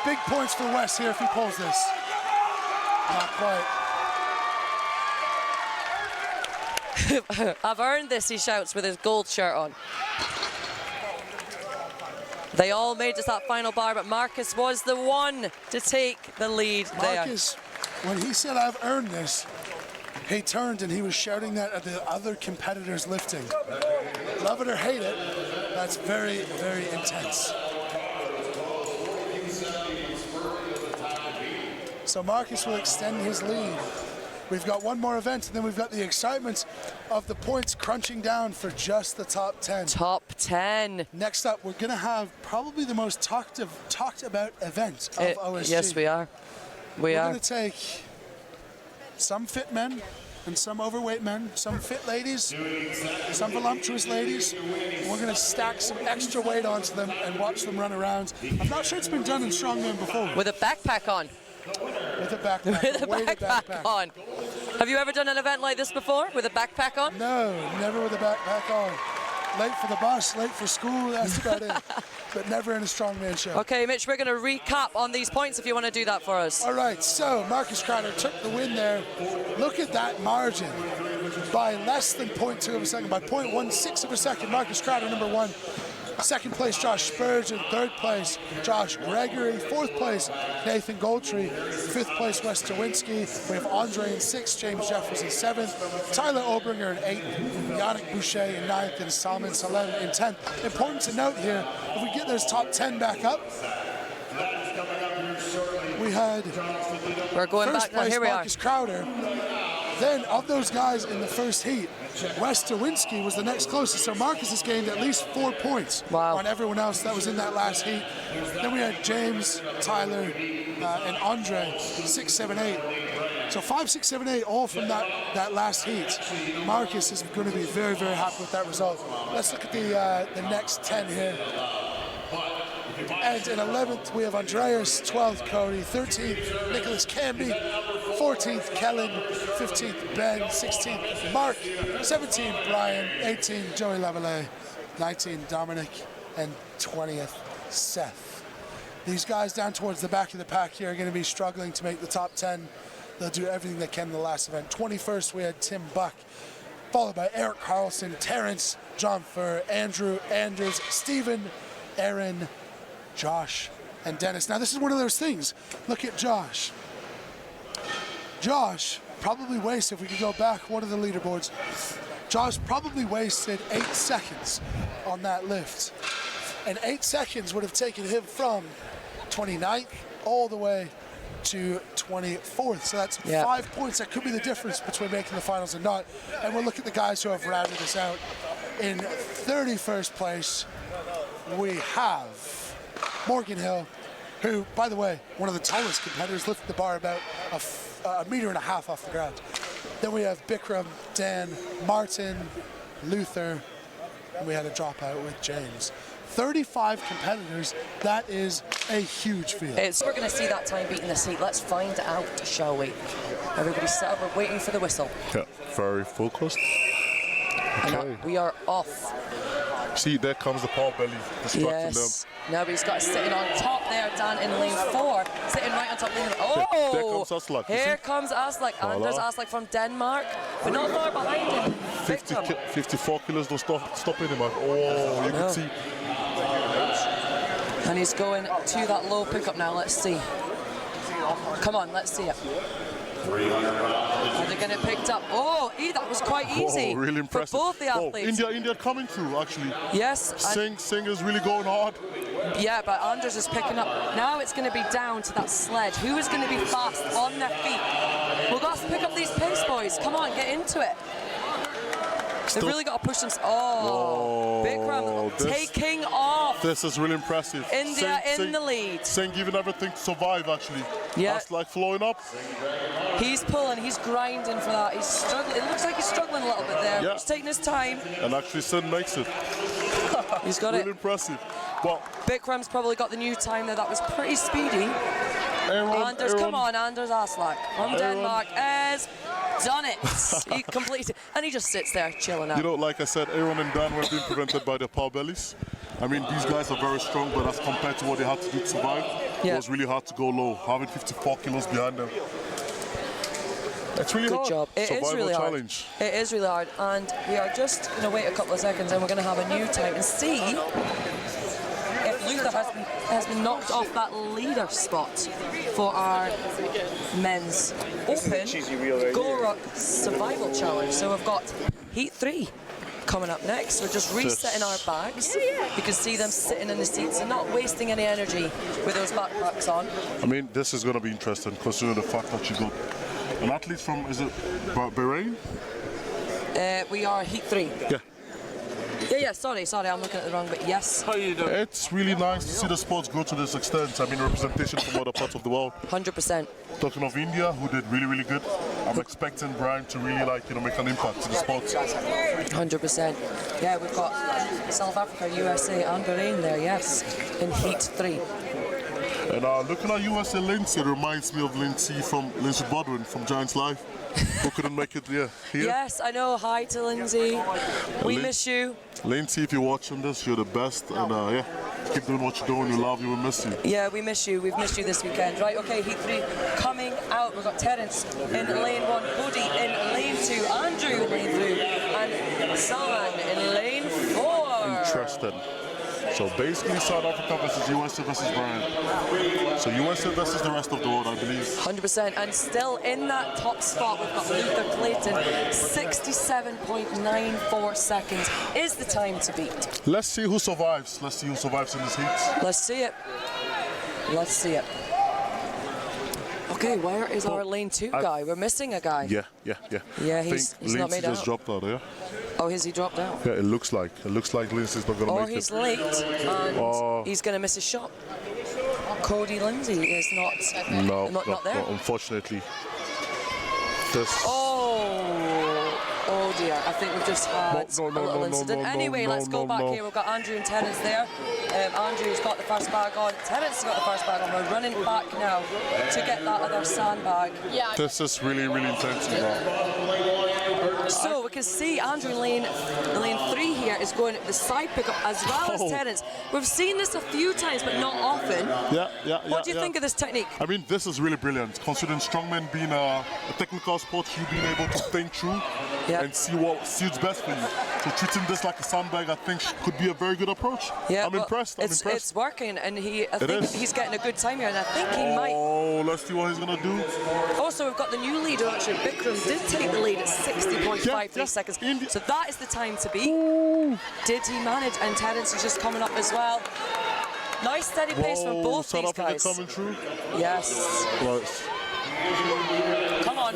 Big points for Wes here if he pulls this. Not quite. I've earned this, he shouts with his gold shirt on. They all made it that final bar, but Marcus was the one to take the lead there. Marcus, when he said, "I've earned this," he turned and he was shouting that at the other competitors lifting. Love it or hate it, that's very, very intense. So Marcus will extend his lead. We've got one more event, and then we've got the excitement of the points crunching down for just the top 10. Top 10. Next up, we're going to have probably the most talked about event of OSG. Yes, we are. We're going to take some fit men and some overweight men, some fit ladies, some voluptuous ladies. We're going to stack some extra weight onto them and watch them run around. I'm not sure it's been done in Strongman before. With a backpack on. With a backpack. With a backpack on. Have you ever done an event like this before with a backpack on? No, never with a backpack on. Late for the bus, late for school, that's about it. But never in a strongman show. Okay, Mitch, we're going to recap on these points if you want to do that for us. All right, so Marcus Crowder took the win there. Look at that margin. By less than 0.2 of a second, by 0.16 of a second, Marcus Crowder, number 1. Second place, Josh Spurgeon. Third place, Josh Gregory. Fourth place, Nathan Goltry. Fifth place, Wes Derwinski. We have Andre in 6th, James Jeffers in 7th, Tyler Obringer in 8th, Yannick Boucher in 9th, and Salman Salem in 10th. Important to note here, if we get those top 10 back up, we had we're going first back now. place Here we Marcus Crowder. Then, of those guys in the first heat, Wes Derwinski was the next closest. So Marcus has gained at least 4 points on everyone else that was in that last heat. Then we had James, Tyler, and Andre, 6, 7, 8. So 5, 6, 7, 8, all from that last heat. Marcus is going to be very, very happy with that result. Let's look at the next 10 here. And in 11th, we have Andreas, 12th, Cody, 13th, Nicholas Canby, 14th, Kellen, 15th, Ben, 16th, Mark, 17th, Brian, 18th, Joey Lavallee, 19th, Dominic, and 20th, Seth. These guys down towards the back of the pack here are going to be struggling to make the top 10. They'll do everything they can in the last event. 21st, we had Tim Buck, followed by Eric Carlson, Terrence, John Furr, Andrew, Anders, Stephen, Aaron, Josh, and Dennis. Now, this is one of those things. Look at Josh. Josh probably wasted, if we could go back one of the leaderboards, Josh probably wasted 8 seconds on that lift. And 8 seconds would have taken him from 29th all the way to 24th. So that's 5 points. That could be the difference between making the finals and not. And we'll look at the guys who have rounded us out. In 31st place, we have Morgan Hill, who, by the way, one of the tallest competitors, lifted the bar about a meter and a half off the ground. Then we have Bikram, Dan, Martin, Luther, and we had a dropout with James. 35 competitors, that is a huge field. We're going to see that time beating the seat. Let's find out, shall we? Everybody set up, we're waiting for the whistle. Yeah, very focused. Okay. We are off. See, there comes the power belly, distracting them. No, but he's got it sitting on top there, Dan, in lane 4. Sitting right on top lane. Oh! There comes Aslak. Here comes Aslak. Anders Aslak from Denmark, but not far behind him. 54 kilos, don't stop him. Oh, you can see. And he's going to that low pickup now. Let's see. Come on, let's see it. Are they going to picked up? Oh, that was quite easy. Oh, really impressive. For both the athletes. India coming through, actually. Yes. Singh is really going hard. Yeah, but Anders is picking up. Now it's going to be down to that sled. Who is going to be fast on their feet? We've got to pick up these pace, boys. Come on, get into it. They've really got to push them. Oh, Bikram taking off. This is really impressive. India in the lead. Singh giving everything to survive, actually. Yeah. That's like flowing up. He's pulling, he's grinding for that. He's struggling. It looks like he's struggling a little bit there. Yeah. He's taking his time. And actually, Singh makes it. He's got really impressive. Well, Bikram's probably got the new time there. That was pretty speedy. Anders, come on, Anders Aslak from Denmark has done it. He completed, and he just sits there chilling out. You know, like I said, Aaron and Dan were being prevented by their power bellies. I mean, these guys are very strong, but as compared to what they had to do to survive, it was really hard to go low, having 54 kilos behind them. It's really hard. Good job. It is really challenge. hard. It is really hard, and we are just going to wait a couple of seconds, and we're going to have a new time and see if Luther has been knocked off that leader spot for our men's open Go Rock Survival Challenge. So we've got Heat 3 coming up next. We're just resetting our bags. You can see them sitting in the seats and not wasting any energy with those backpacks on. I mean, this is going to be interesting, considering the fact that you got an athlete from, is it Bahrain? We are Heat 3. Yeah. Yeah, sorry, I'm looking at the wrong, but yes. How you doing? It's really nice to see the sports go to this extent. I mean, representation from other parts of the world. 100%. Talking of India, who did really, really good. I'm expecting Brian to really, make an impact to the sports. 100%. Yeah, we've got South Africa, USA, and Bahrain there, yes, in Heat 3. And looking at USA Lindsay, it reminds me of Lindsay Bodwin from Giants Live, who couldn't make it here. Yes, I know. Hi to Lindsay. We miss you. Lindsay, if you're watching this, you're the best. And keep doing what you're doing. We love you. We miss you. Yeah, we miss you. We've missed you this weekend. Right, okay, Heat 3 coming out. We've got Terence in lane 1, Cody in lane 2, Andrew in lane 3, and Salman in lane 4. Interesting. So basically South Africa versus USA versus Bahrain. So USA versus the rest of the world, I believe. 100%. And still in that top spot, we've got Luther Clayton. 67.94 seconds is the time to beat. Let's see who survives. Let's see who survives in this heat. Let's see it. Let's see it. Okay, where is our lane 2 guy? We're missing a guy. Yeah. Yeah, he's not made out. just dropped out, yeah? Oh, has he dropped out? Yeah, it looks like. It looks like Lindsay's not going to make it. Or he's late and he's going to miss his shot. Cody Lindsay is not there. No, unfortunately. Oh, dear, I think we've just had a little incident. Anyway, let's go back here. We've got Andrew and Terence there. Andrew's got the first bag on. Terence has got the first bag on. We're running back now to get that other sandbag. Yeah. This is really, really intense. So we can see Andrew in lane 3 here is going the side pickup as well as Terence. We've seen this a few times, but not often. What do you think of this technique? I mean, this is really brilliant. Considering strongman being a technical sport, you being able to think through and see what suits best for you. So treating this like a sandbag, I think, could be a very good approach. Yeah, I'm impressed. It's working, and I think he's getting a good time here, and I think he might. Oh, let's see what he's gonna do. Also, we've got the new leader. Actually, Bikram did take the lead at 60.53 seconds. So that is the time to beat. Did he manage? And Terence is just coming up as well. Nice steady pace from both these guys. Coming through. Yes. Close. Come on.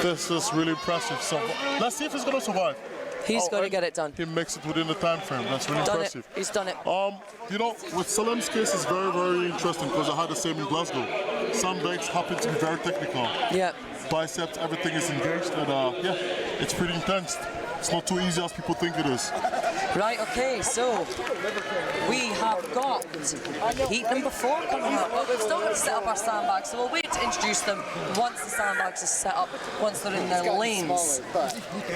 This is really impressive. So let's see if he's gonna survive. He's going to get it done. He makes it within the time frame. That's really impressive. He's done it. You know, with Salem's case, it's very, very interesting because I had the same in Glasgow. Sandbags happen to be very technical. Yeah. Biceps, everything is engaged, and yeah, it's pretty intense. It's not too easy as people think it is. Right, okay, so we have got heat number 4 coming up, but we've still got to set up our sandbags, so we'll wait to introduce them once the sandbags are set up, once they're in their lanes.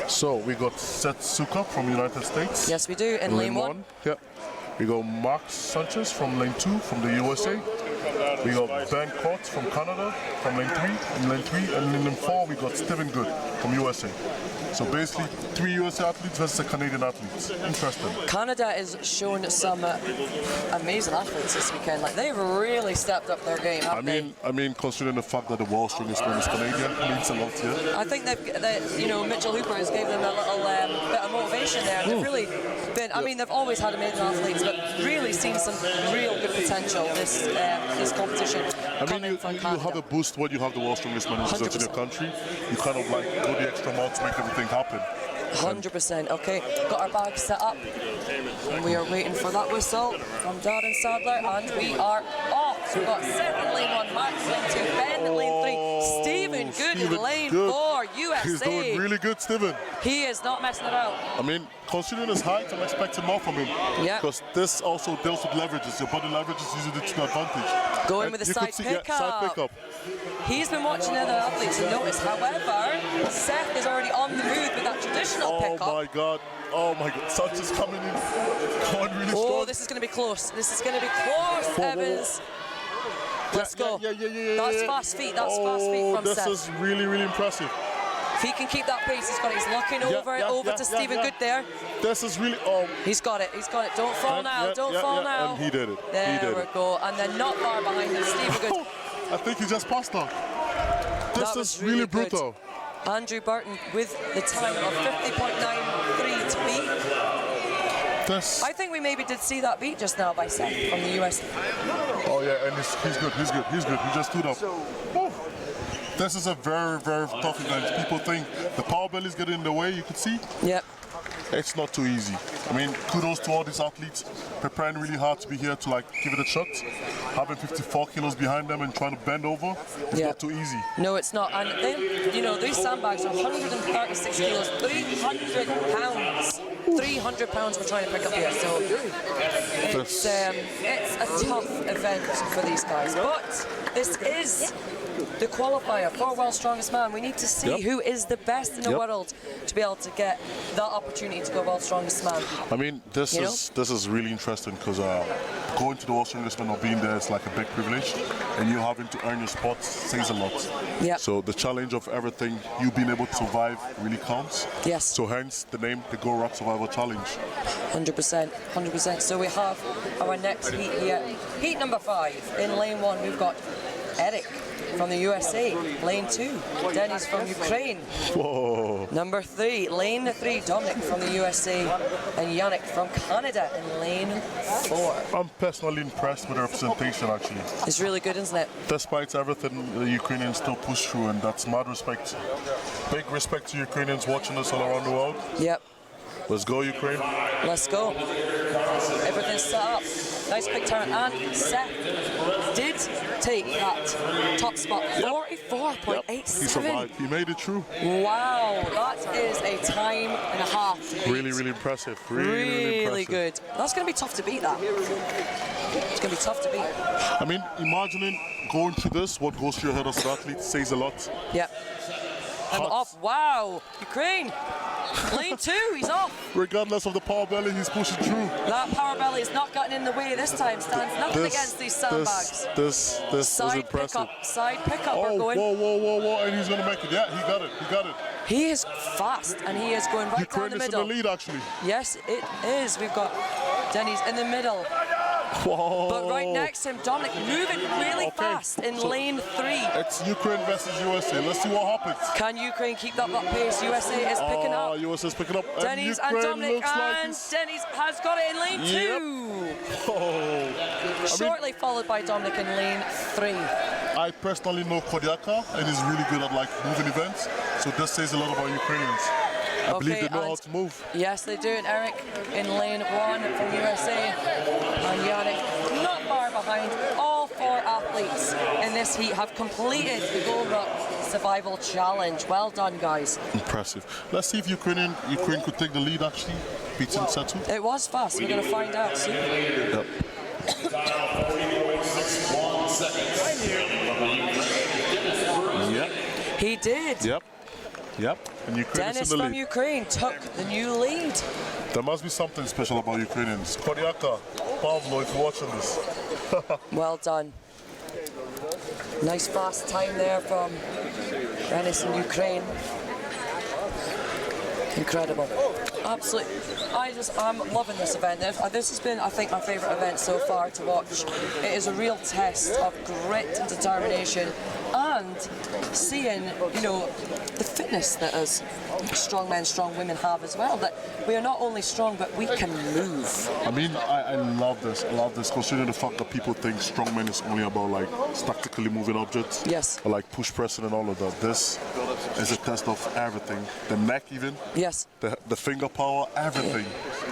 So we got Setsuka from United States. Yes, we do, in lane 1. Yep. We got Mark Sanchez from lane 2 from the USA. We got Ben Court from Canada from lane 3. In lane 3 and in lane 4 we got Stephen Good from USA. So basically 3 USA athletes versus a Canadian athletes. Interesting. Canada is showing some amazing athletes this weekend. Like, they've really stepped up their game, haven't they? I mean, considering the fact that the world's strongest man is Canadian, means a lot here. I think Mitchell Hooper has given them a little bit of motivation there. They've really been. I mean, they've always had amazing athletes, but really seen some real good potential this competition. I mean, you have a boost when you have the world's strongest man representing your country. You kind of like go the extra mile to make everything happen. 100%. Okay, got our bags set up, and we are waiting for that whistle from Darren Sadler, and we are off. So we've got Seth in lane 1, Max in lane 2, Ben in lane 3, Stephen Good in lane 4, USA. He's doing really good, Stephen. He is not messing about. I mean, considering his height, I'm expecting more from him. Yeah. Because this also deals with leverages. Your body leverage is usually to your advantage. Going with the side pickup. He's been watching the other athletes and noticed. However, Seth is already on the move with that traditional pickup. Oh my God. Sanchez coming in. Going really strong. Oh, this is going to be close. This is going to be close, Evans. Let's go. That's fast feet. That's fast feet from Seth. This is really, really impressive. If he can keep that pace, he's looking over to Stephen Good there. This is really. He's got it. He's got it. Don't fall now. Don't fall now. And he did it. There we go. And then not far behind him, Stephen Good. I think he just passed on. This is really brutal. Andrew Burton with the time of 50.93 to beat. I think we maybe did see that beat just now by Seth from the US. Oh yeah, and he's good. He just stood up. This is a very, very tough event. People think the power belly is getting in the way, you can see. Yep. It's not too easy. I mean, kudos to all these athletes preparing really hard to be here to give it a shot. Having 54 kilos behind them and trying to bend over, it's not too easy. No, it's not. And then, these sandbags are 136 kilos, 300 pounds. 300 pounds we're trying to pick up here, so it's a tough event for these guys. But this is the qualifier for World's Strongest Man. We need to see who is the best in the world to be able to get that opportunity to go World's Strongest Man. I mean, this is really interesting because going to the World's Strongest Man or being there is like a big privilege, and you having to earn your spot says a lot. Yeah. So the challenge of everything, you being able to survive really counts. Yes. So hence the name, the Go Rock Survival Challenge. 100%, 100%. So we have our next heat here. Heat number 5. In lane 1, we've got Eric from the USA. Lane 2, Dennis from Ukraine. Whoa. Number 3, lane 3, Dominic from the USA, and Yannick from Canada in lane 4. I'm personally impressed with the representation, actually. It's really good, isn't it? Despite everything, the Ukrainians still push through, and that's mad respect. Big respect to Ukrainians watching us all around the world. Yep. Let's go, Ukraine. Let's go. Everything's set up. Nice quick turn. And Seth did take that top spot. 44.87. He survived. He made it through. Wow, that is a time and a half. Really, really impressive. Really impressive. good. That's going to be tough to beat, that. It's going to be tough to beat. I mean, imagining going through this, what goes through your head as an athlete says a lot. Yep. And off. Wow. Ukraine. Lane 2, he's off. Regardless of the power belly, he's pushing through. That power belly is not gotten in the way this time. Stands nothing against these sandbags. This is impressive. Side pickup. Oh, going. whoa, and he's going to make it. Yeah, he got it. He is fast, and he is going right down the Ukraine is middle. in the lead, actually. Yes, it is. We've got Denny's in the middle. Whoa. But right next to him, Dominic moving really fast in lane 3. It's Ukraine versus USA. Let's see what happens. Can Ukraine keep up that pace? USA is picking up. USA is picking up. Denny's and Dominic, and Denny's has got it in lane 2. Oh. Shortly followed by Dominic in lane 3. I personally know Kodiaka, and he's really good at like moving events. So this says a lot about Ukrainians. I believe they know how to move. Yes, they do. And Eric in lane 1 from USA. And Yannick not far behind. All 4 athletes in this heat have completed the Goal Rock Survival Challenge. Well done, guys. Impressive. Let's see if Ukraine could take the lead, actually, beating Setu. It was fast. We're going to find out soon. Yep. Yep. He did. Yep. And Ukraine Dennis is in the from lead. Ukraine took the new lead. There must be something special about Ukrainians. Kodiaka, Pavlo, if you're watching this. Well done. Nice fast time there from Dennis in Ukraine. Incredible. Absolutely. I'm loving this event. This has been, I think, my favourite event so far to watch. It is a real test of grit and determination, and seeing, the fitness that us strong men, strong women have as well. That we are not only strong, but we can move. I mean, I love this. I love this, considering the fact that people think strongman is only about like tactically moving objects. Yes. Or like push pressing and all of that. This is a test of everything. The neck even. Yes. The finger power, everything.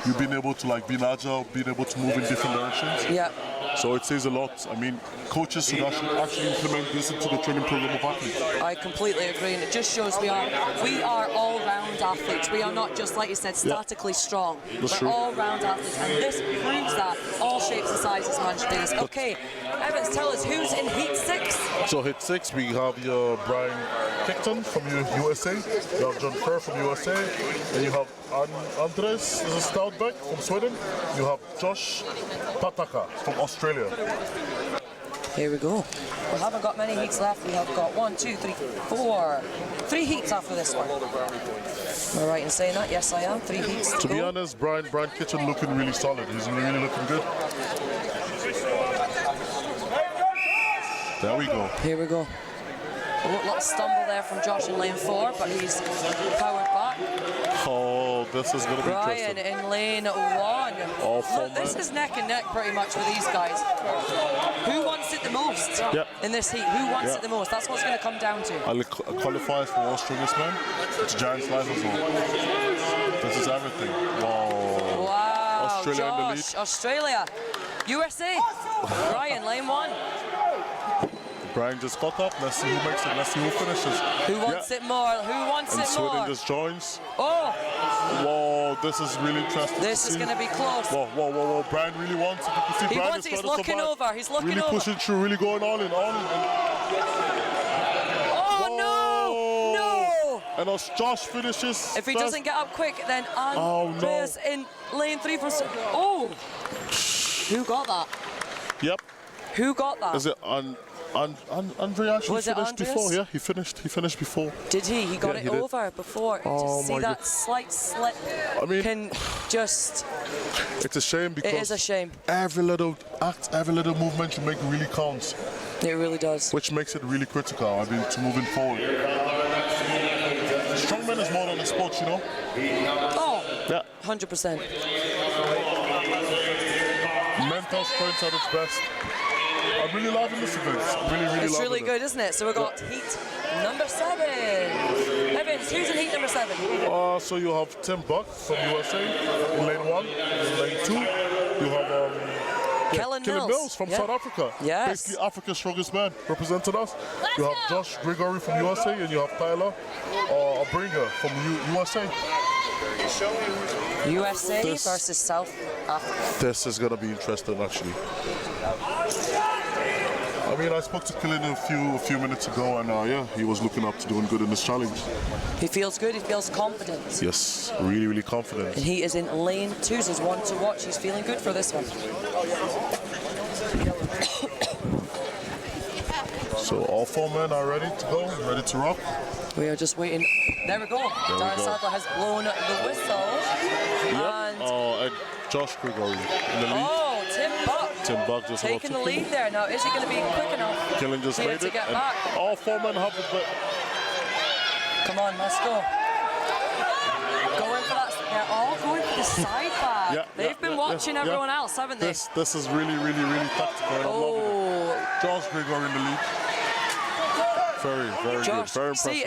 You've been able to like be agile, being able to move in different directions. Yeah. So it says a lot. I mean, coaches should actually implement this into the training program of athletes. I completely agree, and it just shows we are all-round athletes. We are not just, like you said, statically strong. We're all-round athletes, and this proves that all shapes and sizes manage to do this. Okay, Evans, tell us who's in Heat 6. So Heat 6, we have your Brian Kickton from USA, you have John Kerr from USA, and you have Andres Stoutbeck from Sweden, you have Josh Pataka from Australia. Here we go. We haven't got many heats left. We have got 1, 2, 3, 4. 3 heats after this one. Am I right in saying that? Yes, I am. 3 heats to be honest, Brian Kitchen looking really solid. He's really looking good. There we go. Here we go. A little stumble there from Josh in lane 4, but he's powered back. Oh, this is going to be Brian interesting. in lane 1. Look, this is neck and neck pretty much with these guys. Who wants it the most in this heat? Who wants it the most? That's what's going to come down to. Qualifiers for world's strongest man. It's giant slice as well. This is everything. Whoa. Wow, Australia Josh, in the lead. Australia. USA. Brian, lane 1. Brian just got up. Let's see who makes it. Let's see who finishes. Who wants it more? Who wants and it more? Sweden just joins. Oh! Whoa, this is really interesting. This is going to be close. Whoa. Brian really wants it. You can see He Brian wants it. is He's trying to looking survive. over. He's looking really over. Really pushing through. Really going all in. Oh, no! And as Josh finishes. If he doesn't get up quick, then Andreas in lane 3 from... Oh! Who got that? Yep. Who got that? Is it Andre actually Was it finished Andres? before? Yeah, he finished before. Did he? He got it over before. Oh, see my that God. slight slip? I mean, can just... It's a shame because it is a shame. Every little act, every little movement you make really counts. It really does. Which makes it really critical, I mean, to moving forward. Strongman is more than a sport, you know? Oh, yeah. 100%. Mental strength at its best. I'm really loving this event. Really It's really it. good, isn't it? So we've got heat number 7. Evans, who's in heat number 7? So you have Tim Buck from USA in lane 1. In lane 2, you have Kellen Mills from yeah. South Africa. Yes. Basically Africa's strongest man representing us. You have Josh Gregory from USA and you have Tyler Abringer from USA. USA versus South Africa. This is going to be interesting, actually. I mean, I spoke to Killen a few minutes ago, and yeah, he was looking up to doing good in this challenge. He feels good. He feels confident. Yes, really, really confident. And he is in lane 2, so he's one to watch. He's feeling good for this one. So all 4 men are ready to go, ready to rock. We are just waiting. There we go. Darren Sadler has blown the whistle. And Josh Gregory in the lead. Oh, Tim Buck just taking the lead there. Now, is he going to be quick enough? Killen just made to it. get back. All 4 men have it. Come on, let's go. Going for that. They're all going for the side bag. They've been watching everyone else, haven't they? This is really, really, really tactical. I'm loving it. Josh Gregory in the lead. Very, very good. Very impressive. See,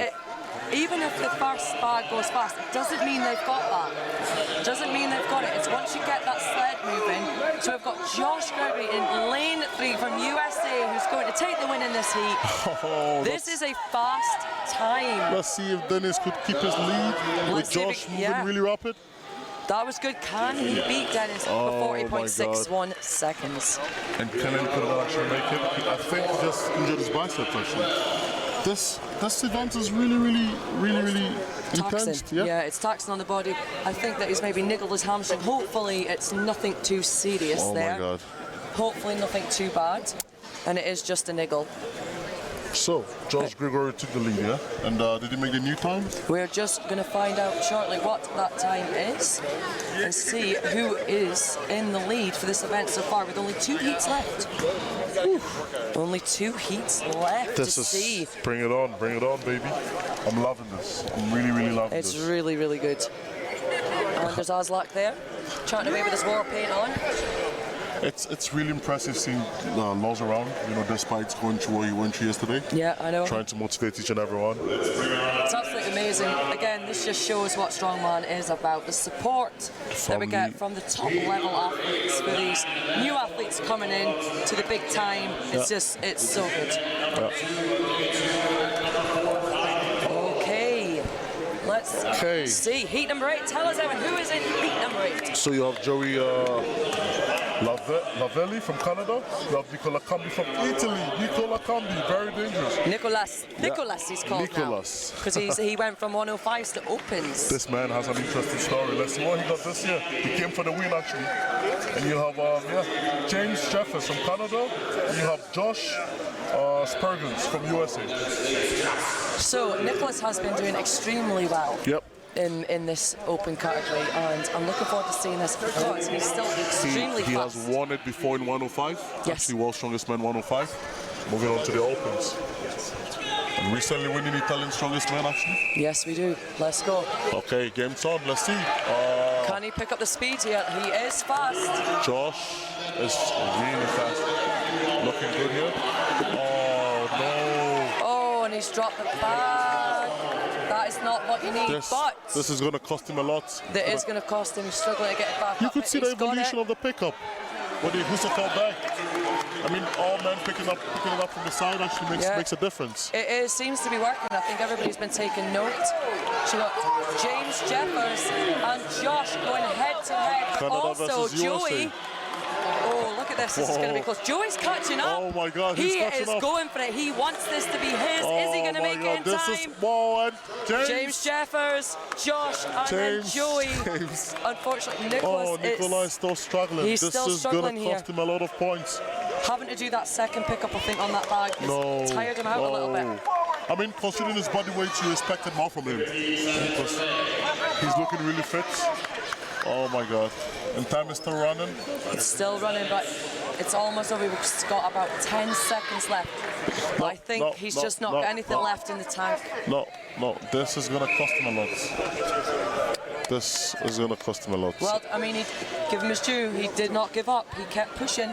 even if the first bag goes fast, it doesn't mean they've got that. It doesn't mean they've got it. It's once you get that sled moving. So we've got Josh Gregory in lane 3 from USA, who's going to take the win in this heat. This is a fast time. Let's see if Dennis could keep his lead with Josh moving really rapid. That was good. Can he beat Dennis for 40.61 seconds? And Killen couldn't actually make it. I think he just injured his bicep, actually. This event is really intense. Yeah, it's taxing on the body. I think that he's maybe niggled his hamstring. Hopefully it's nothing too serious there. Oh my God. Hopefully nothing too bad. And it is just a niggle. So, Josh Gregory took the lead, yeah? And did he make the new time? We're just going to find out shortly what that time is and see who is in the lead for this event so far with only 2 heats left. Whew. Only 2 heats left to see. Bring it on, baby. I'm loving this. I'm really loving this. It's really good. And there's Aslak there, chatting away with his war paint on. It's really impressive seeing Laws around, you know, despite going through what he went through yesterday. Yeah, I know. Trying to motivate each and everyone. It's absolutely amazing. Again, this just shows what Strongman is about. The support that we get from the top level athletes for these new athletes coming in to the big time. It's just, it's so good. Okay, let's see. Heat number 8. Tell us, Evan, who is in heat number 8? So you have Joey Lavelli from Canada. You have Nicola Cambi from Italy. Nicola Cambi, very dangerous. Nicolas he's called now. Because he went from 105s to opens. This man has an interesting story. Let's see what he got this year. He came for the win, actually. And you have James Jeffers from Canada. And you have Josh Spurgins from USA. So Nicholas has been doing extremely well. Yep. In this open category, and I'm looking forward to seeing this because he's still extremely fast. He has won it before in 105. Yes. Actually, world's strongest man 105. Moving on to the opens. And recently winning Italian strongest man, actually. Yes, we do. Let's go. Okay, game's on. Let's see. Can he pick up the speed here? He is fast. Josh is really fast. Looking good here. Oh, no. Oh, and he's dropped the bag. That is not what you need, but this is going to cost him a lot. That is going to cost him. He's struggling to get it back. You could see the evolution of the pickup. When he fell back. I mean, all men picking it up from the side actually makes a difference. It seems to be working. I think everybody's been taking note. So got James Jeffers and Josh going head to head. Canada also, Joey. USA. Oh, look at this. This is going to be close. Joey's catching up. Oh my God, he is going for it. He wants this to be his. Is he going to make it in time? James Jeffers, Josh, and then Joey. Unfortunately, Nicola is still struggling. He's this still is going to cost here. him a lot of points. Having to do that second pickup, I think, on that bag has tired him out a little bit. I mean, considering his body weight, you expected more from him. Because he's looking really fit. Oh my God. And time is still running? It's still running, but it's almost over. We've just got about 10 seconds left. I think he's just not got anything left in the tank. No. This is going to cost him a lot. This is going to cost him a lot. Well, I mean, give him his due. He did not give up. He kept pushing.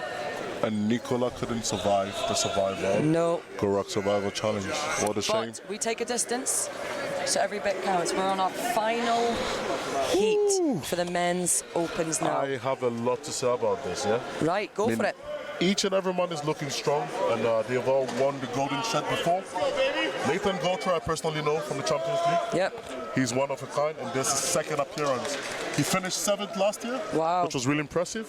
And Nicola couldn't survive the survival. No. Gorak survival challenge. What a shame. But we take a distance. so every bit counts. We're on our final heat for the men's opens now. I have a lot to say about this, yeah? Right, go for it. Each and every man is looking strong, and they've all won the golden shed before. Nathan Gauthier, I personally know from the Champions League. Yep. He's one of a kind, and this is his second appearance. He finished 7th last year, which was really impressive.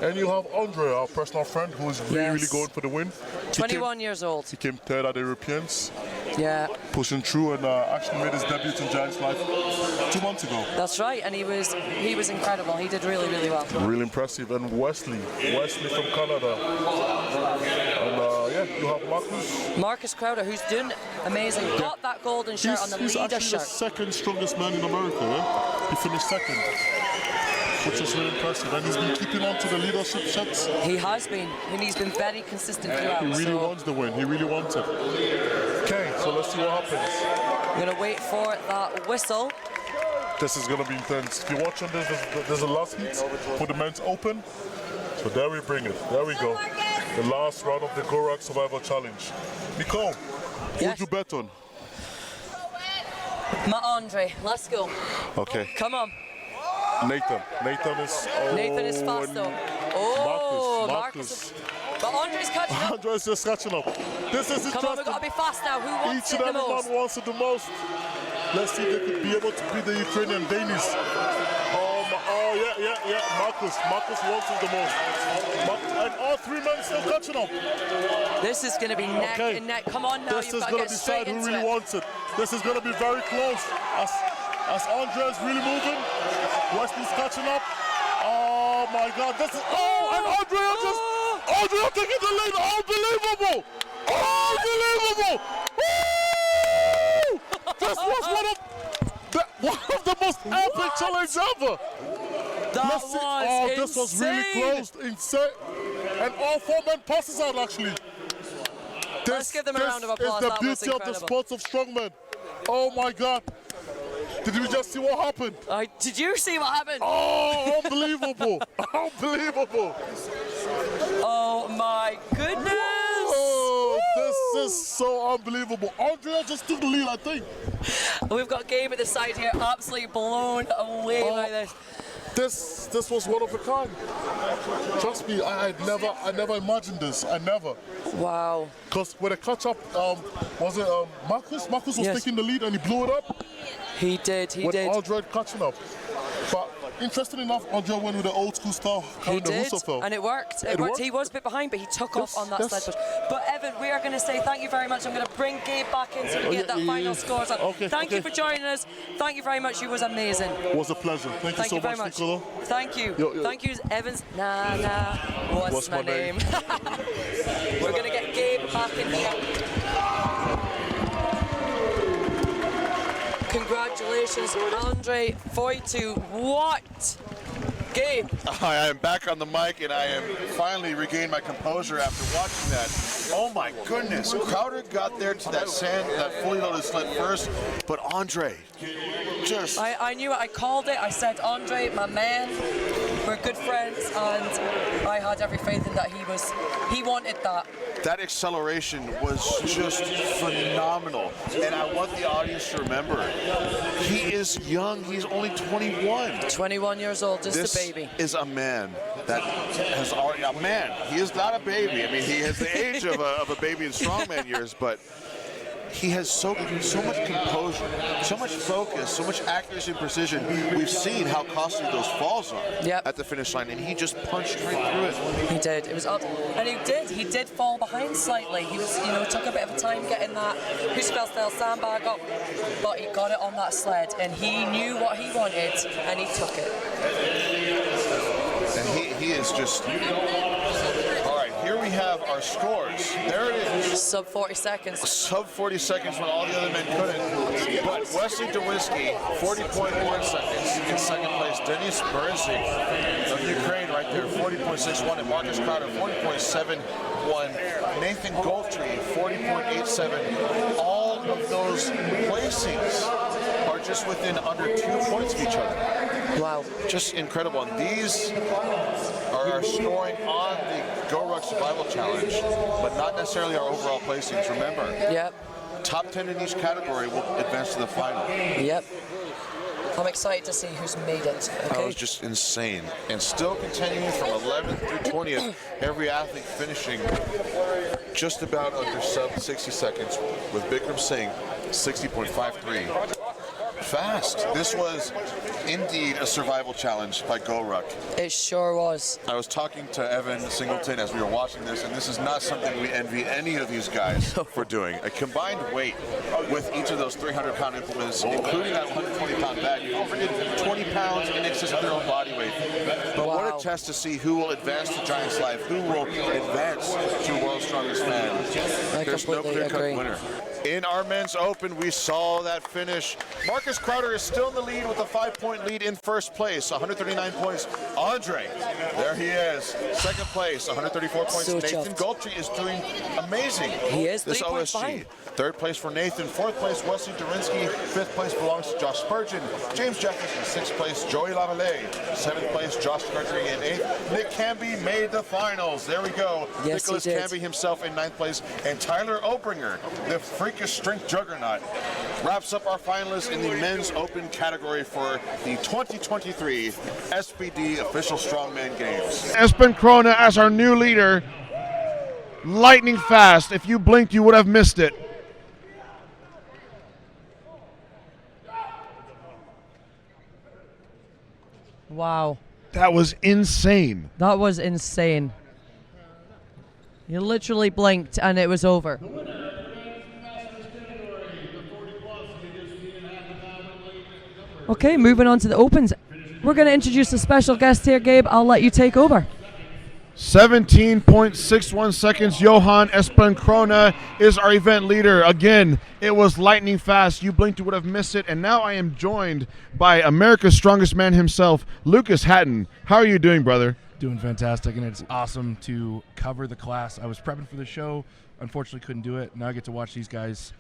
And you have Andre, our personal friend, who is really going for the win. 21 years old. He came 3rd at the Europeans. Yeah. Pushing through, and actually made his debut in Giants Life 2 months ago. That's right, and he was incredible. He did really, really well. Really impressive. And Wesley from Canada. And yeah, you have Marcus Crowder, who's doing amazing. Got that golden shirt on the leader shirt. He's actually the second strongest man in America. Yeah? He finished 2nd. Which is really impressive, and he's been keeping on to the leadership shots. He has been, and he's been very consistent throughout. He really wants the win, he really wants it. Okay, so let's see what happens. I'm going to wait for that whistle. This is going to be intense. If you're watching this, there's a last heat for the men's open. So there we bring it, there we go. The last round of the Gorak Survival Challenge. Nicole, who would you bet on? My Andre, let's go. Okay. Come on. Nathan is fast though. Oh, Marcus. But Andre's catching up. Andre's just catching up. This is interesting. Come on, we've got to be fast now. Who wants Each it and the every most? man wants it the most. Let's see if they could be able to beat the Ukrainian Danes. Yeah. Marcus wants it the most. And all 3 men still catching up. This is going to be neck and neck. Come on now, this you've is got to going get to straight decide who into really it. wants it. This is going to be very close. As Andre is really moving, Wesley's catching up. Oh my God! This is and Andre taking the lead. Unbelievable! Unbelievable! Woo! This was one of the most epic challenges ever. This was really close, insane, and all 4 men passes out actually. Let's give them a round of applause. This is the beauty of the sports of strongman. Oh my God! Did we just see what happened? Did you see what happened? Oh, unbelievable! Unbelievable! Oh my goodness! Oh, this is so unbelievable. Andrea just took the lead, I think. We've got Gabe at the side here, absolutely blown away by this. This was one of a kind. Trust me, I never imagined this. I never. Wow. Because when the catch up, was it Marcus? Marcus was taking the lead and he blew it up. He did. With Andre catching up. But interesting enough, Andre went with the old school style. He did, and it worked. It worked. He was a bit behind, but he took off on that sled push. But Evan, we are going to say thank you very much. I'm going to bring Gabe back in so we get that final scores up. Thank you for joining us. Thank you very much. You was amazing. It was a pleasure. Thank you so very much, Nicola. Thank you. Thank you, Evans. What's my name? We're going to get Gabe back in here. Congratulations, Andre Foytu. What? Gabe. I am back on the mic, and I am finally regained my composure after watching that. Oh my goodness, Crowder got there to that fully loaded sled first, but Andre just... I knew it, I called it, I said, Andre, my man, we're good friends, and I had every faith in that he wanted that. That acceleration was just phenomenal, and I want the audience to remember, he is young, he's only 21. 21 years old, just a baby. This is a man that has already, he is not a baby. I mean, he has the age of a baby in strongman years, but he has so much composure, so much focus, so much accuracy and precision. We've seen how costly those falls are at the finish line, and he just punched right through it. He did. It was odd. And he did fall behind slightly. He was, took a bit of time getting that Husfeld style sandbag up, but he got it on that sled, and he knew what he wanted, and he took it. And he is just... Here we have our scores. There it is. Sub 40 seconds. Sub 40 seconds when all the other men couldn't. But Wesley Dewinski, 40.1 seconds in second place. Denis Berzik of Ukraine right there, 40.61. And Marcus Crowder, 40.71. Nathan Gauthier, 40.87. All of those placings are just within under 2 points of each other. Wow. Just incredible. And these are scoring on the Go Ruck Survival Challenge, but not necessarily our overall placings. Remember, top 10 in each category will advance to the final. Yep. I'm excited to see who's made it. Okay. That was just insane. And still continuing from 11th through 20th, every athlete finishing just about under sub 60 seconds with Bikram Singh 60.53. Fast. This was indeed a survival challenge by Gorak. It sure was. I was talking to Evan Singleton as we were watching this, and this is not something we envy any of these guys for doing. A combined weight with each of those 300-pound implements, including that 120-pound bag. You don't forget 20 pounds in excess of their own body weight. But what a test to see who will advance to Giants Life, who will advance to World's Strongest Man. There's no clear-cut winner. In our men's open, we saw that finish. Marcus Crowder is still in the lead with a 5-point lead in first place, 139 points. Andre, there he is, second place, 134 points. So Nathan Goltry is doing amazing. He is, this 3 points OSG. behind. Third place for Nathan, fourth place Wesley Durinsky, fifth place belongs to Josh Spurgeon, James Jefferson, sixth place Joey Lavallee, seventh place Josh Gregory, and eighth Nick Canby made the finals. There we go. Yes, Nicholas Canby himself in ninth place, and Tyler Obringer, the freakish strength juggernaut, wraps up our finalists in the men's open category for the 2023 SBD Official Strongman Games. Espen Krona as our new leader. Lightning fast. If you blinked, you would have missed it. Wow. That was insane. That was insane. You literally blinked and it was over. Okay, moving on to the opens. We're going to introduce a special guest here, Gabe. I'll let you take over. 17.61 seconds. Johan Espen Krona is our event leader. Again, it was lightning fast. You blinked, you would have missed it. And now I am joined by America's strongest man himself, Lucas Hatton. How are you doing, brother? Doing fantastic, and it's awesome to cover the class. I was prepping for the show. Unfortunately, couldn't do it. Now I get to watch these guys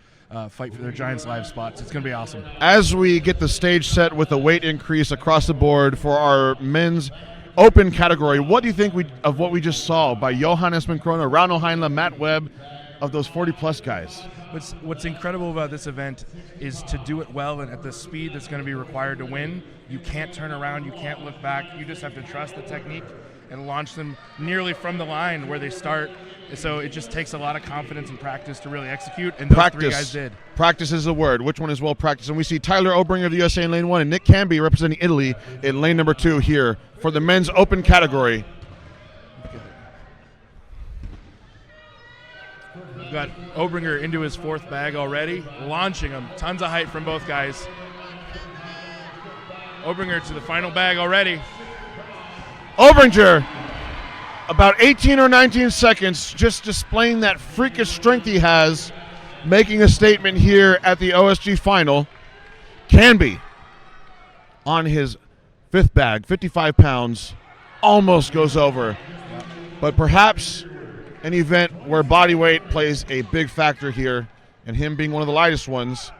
fight for their Giants Live spots. It's going to be awesome. As we get the stage set with a weight increase across the board for our men's open category, what do you think of what we just saw by Johan Espen Krona, Rauno Heinle, Matt Webb, of those 40-plus guys? What's incredible about this event is to do it well and at the speed that's going to be required to win. You can't turn around. You can't look back. You just have to trust the technique and launch them nearly from the line where they start. So it just takes a lot of confidence and practice to really execute, and those three guys did. Practice is the word. Which one is well practiced? And we see Tyler Obringer of the USA in lane 1 and Nick Canby representing Italy in lane number 2 here for the men's open category. We've got Obringer into his fourth bag already, launching him. Tons of height from both guys. Obringer to the final bag already. Obringer, about 18 or 19 seconds, just displaying that freakish strength he has, making a statement here at the OSG final. Canby on his fifth bag, 55 pounds, almost goes over. But perhaps an event where body weight plays a big factor here, and him being one of the lightest ones,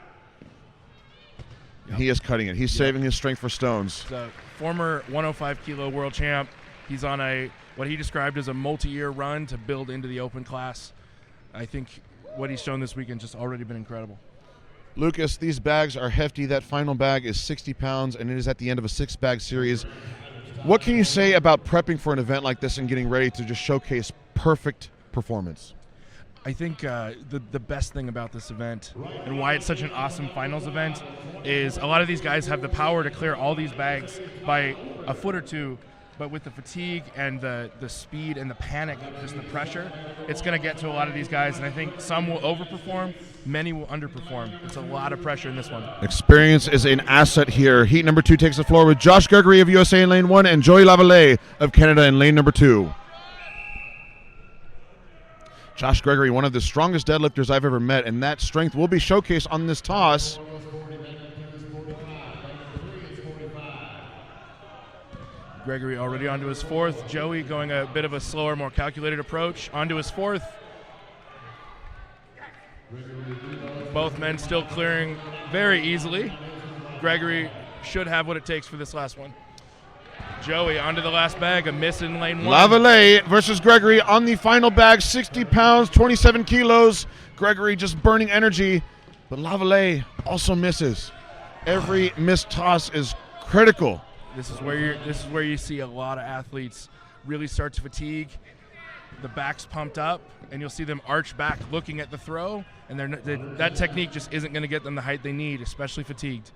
he is cutting it. He's saving his strength for stones. The former 105-kilo world champ. He's on what he described as a multi-year run to build into the open class. I think what he's shown this weekend just already been incredible. Lucas, these bags are hefty. That final bag is 60 pounds, and it is at the end of a 6-bag series. What can you say about prepping for an event like this and getting ready to just showcase perfect performance? I think the best thing about this event and why it's such an awesome finals event is a lot of these guys have the power to clear all these bags by a foot or two, but with the fatigue and the speed and the panic, just the pressure, it's going to get to a lot of these guys, and I think some will overperform, many will underperform. It's a lot of pressure in this one. Experience is an asset here. Heat number 2 takes the floor with Josh Gregory of USA in lane 1 and Joey Lavallee of Canada in lane number 2. Josh Gregory, one of the strongest deadlifters I've ever met, and that strength will be showcased on this toss. Gregory already onto his fourth. Joey going a bit of a slower, more calculated approach. Onto his fourth. Both men still clearing very easily. Gregory should have what it takes for this last one. Joey onto the last bag, a miss in lane 1. Lavallee versus Gregory on the final bag, 60 pounds, 27 kilos. Gregory just burning energy But Lavallee also misses. Every missed toss is critical. This is where you see a lot of athletes really start to fatigue. The back's pumped up, and you'll see them arch back looking at the throw, and that technique just isn't going to get them the height they need, especially fatigued.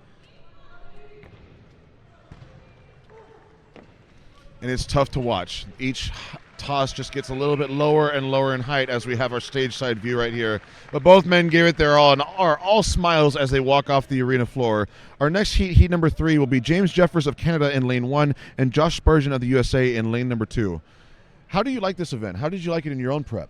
And it's tough to watch. Each toss just gets a little bit lower and lower in height as we have our stage side view right here. But both men gave it their all and are all smiles as they walk off the arena floor. Our next heat number 3, will be James Jeffers of Canada in lane 1 and Josh Spurgeon of the USA in lane number 2. How do you like this event? How did you like it in your own prep?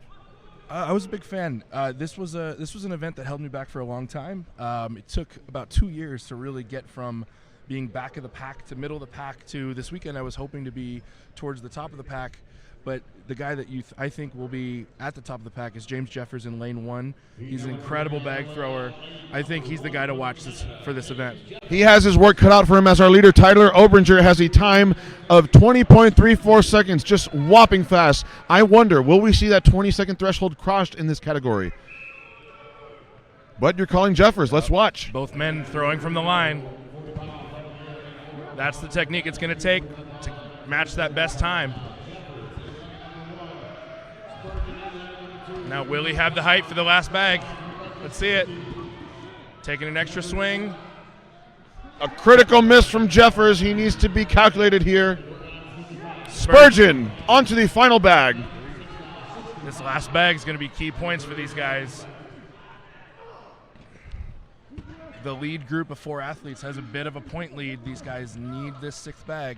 I was a big fan. This was an event that held me back for a long time. It took about 2 years to really get from being back of the pack to middle of the pack to this weekend. I was hoping to be towards the top of the pack, but the guy that I think will be at the top of the pack is James Jeffers in lane 1. He's an incredible bag thrower. I think he's the guy to watch for this event. He has his work cut out for him as our leader. Tyler Obringer has a time of 20.34 seconds, just whopping fast. I wonder, will we see that 20-second threshold crossed in this category? But you're calling Jeffers. Let's watch. Both men throwing from the line. That's the technique it's going to take to match that best time. Now, will he have the height for the last bag? Let's see it. Taking an extra swing. A critical miss from Jeffers. He needs to be calculated here. Spurgeon onto the final bag. This last bag is going to be key points for these guys. The lead group of 4 athletes has a bit of a point lead. These guys need this 6th bag.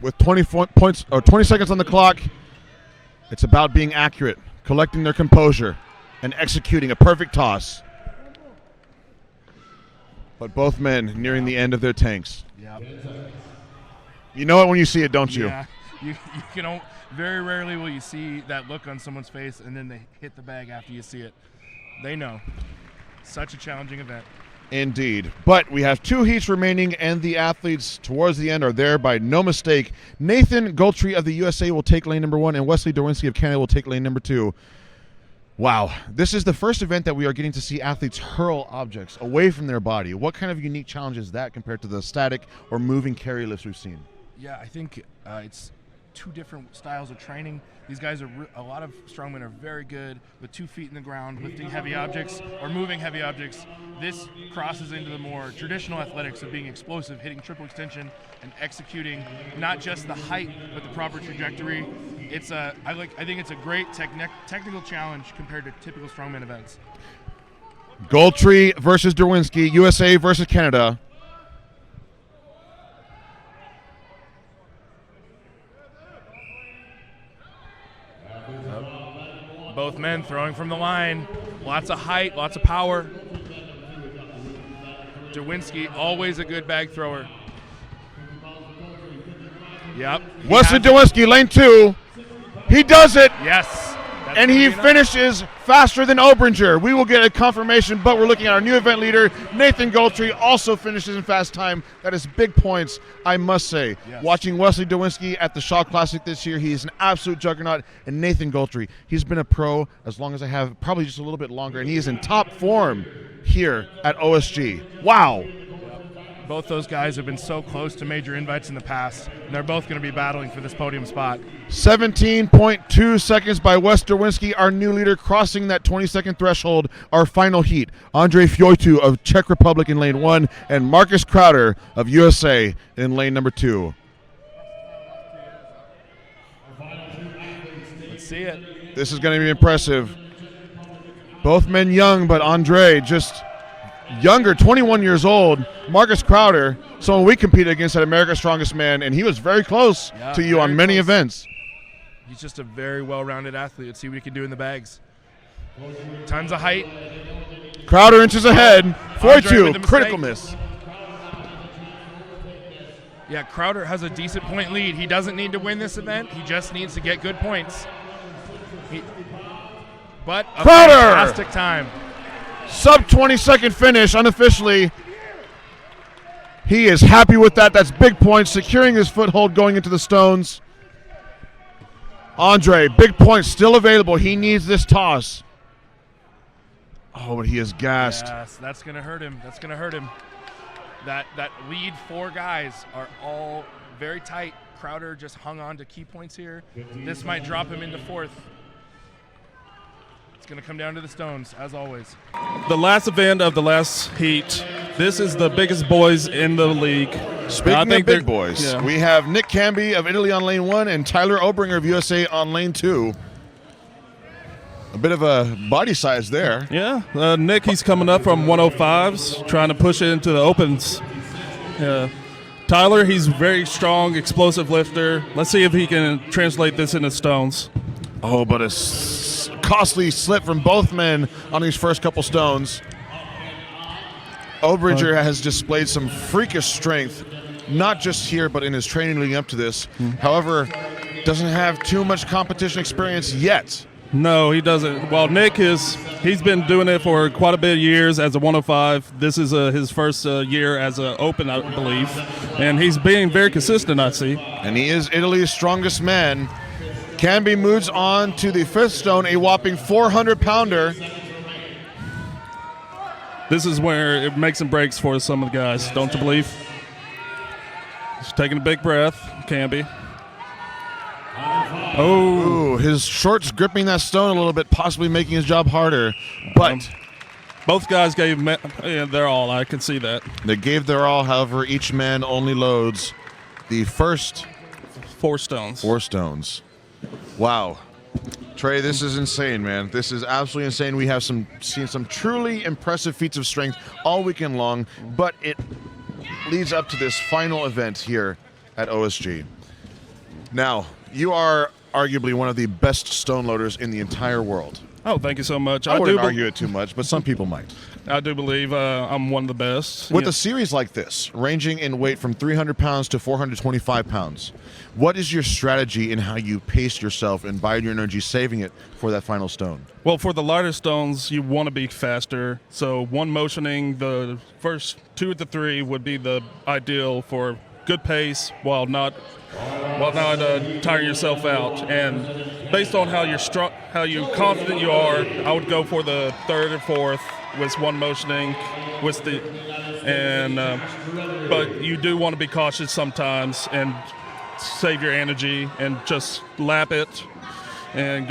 With 20 seconds on the clock, it's about being accurate, collecting their composure, and executing a perfect toss. But both men nearing the end of their tanks. Yep. You know it when you see it, don't you? Yeah. You can very rarely will you see that look on someone's face and then they hit the bag after you see it. They know. Such a challenging event. Indeed. But we have 2 heats remaining, and the athletes towards the end are there by no mistake. Nathan Goltry of the USA will take lane number 1, and Wesley Derwinski of Canada will take lane number 2. Wow. This is the first event that we are getting to see athletes hurl objects away from their body. What kind of unique challenge is that compared to the static or moving carry lifts we've seen? Yeah, I think it's 2 different styles of training. These guys a lot of strongmen are very good with 2 feet in the ground, lifting heavy objects or moving heavy objects. This crosses into the more traditional athletics of being explosive, hitting triple extension, and executing not just the height but the proper trajectory. I think it's a great technical challenge compared to typical strongman events. Goltry versus Derwinski, USA versus Canada. Both men throwing from the line. Lots of height, lots of power. Derwinski, always a good bag thrower. Yep. Wesley Derwinski, lane 2. He does it. Yes. And he finishes faster than Obringer. We will get a confirmation, but we're looking at our new event leader, Nathan Goltry, also finishes in fast time. That is big points, I must say. Yes. Watching Wesley Derwinski at the Shaw Classic this year, he is an absolute juggernaut. And Nathan Goltry, he's been a pro as long as I have, probably just a little bit longer, and he is in top form here at OSG. Wow. Both those guys have been so close to major invites in the past, and they're both going to be battling for this podium spot. 17.2 seconds by Wes Derwinski, our new leader, crossing that 20-second threshold. Our final heat, Andrei Fyoitu of Czech Republic in lane 1, and Marcus Crowder of USA in lane number 2. Let's see it. This is going to be impressive. Both men young, but Andrei just younger, 21 years old. Marcus Crowder, someone we competed against at America's Strongest Man, and he was very close to you on many events. He's just a very well-rounded athlete. Let's see what he can do in the bags. Tons of height. Crowder inches ahead. 4-2, critical miss. Yeah, Crowder has a decent point lead. He doesn't need to win this event. He just needs to get good points. But a fantastic time. Sub 20-second finish unofficially. He is happy with that. That's big points, securing his foothold going into the stones. Andre, big points still available. He needs this toss. Oh, but he is gassed. Yes, that's going to hurt him. That's going to hurt him. That lead 4 guys are all very tight. Crowder just hung on to key points here. This might drop him into 4th. It's going to come down to the stones, as always. The last event of the last heat. This is the biggest boys in the league. Speaking of big boys, we have Nick Camby of Italy on lane 1 and Tyler Obringer of USA on lane 2. A bit of a body size there. Yeah, Nick, he's coming up from 105s, trying to push it into the opens. Tyler, he's very strong, explosive lifter. Let's see if he can translate this into stones. Oh, but a costly slip from both men on these first couple stones. Obringer has displayed some freakish strength, not just here, but in his training leading up to this. However, doesn't have too much competition experience yet. No, he doesn't. Well, Nick he's been doing it for quite a bit of years as a 105. This is his first year as an open, I believe. And he's being very consistent, I see. And he is Italy's strongest man. Camby moves on to the 5th stone, a whopping 400-pounder. This is where it makes and breaks for some of the guys, don't you believe? He's taking a big breath, Camby. Oh, his shorts gripping that stone a little bit, possibly making his job harder. But both guys gave their all. I can see that. They gave their all. However, each man only loads the first 4 stones. 4 stones. Wow. Trey, this is insane, man. This is absolutely insane. We have seen some truly impressive feats of strength all weekend long, but it leads up to this final event here at OSG. Now, you are arguably one of the best stone loaders in the entire world. Oh, thank you so much. I wouldn't argue it too much, but some people might. I do believe I'm one of the best. With a series like this, ranging in weight from 300 pounds to 425 pounds, what is your strategy in how you pace yourself and bide your energy saving it for that final stone? Well, for the lighter stones, you want to be faster. So one motioning, the first 2 of the 3 would be the ideal for good pace while not tiring yourself out. And based on how confident you are, I would go for the 3rd or 4th with one motioning, but you do want to be cautious sometimes and save your energy and just lap it and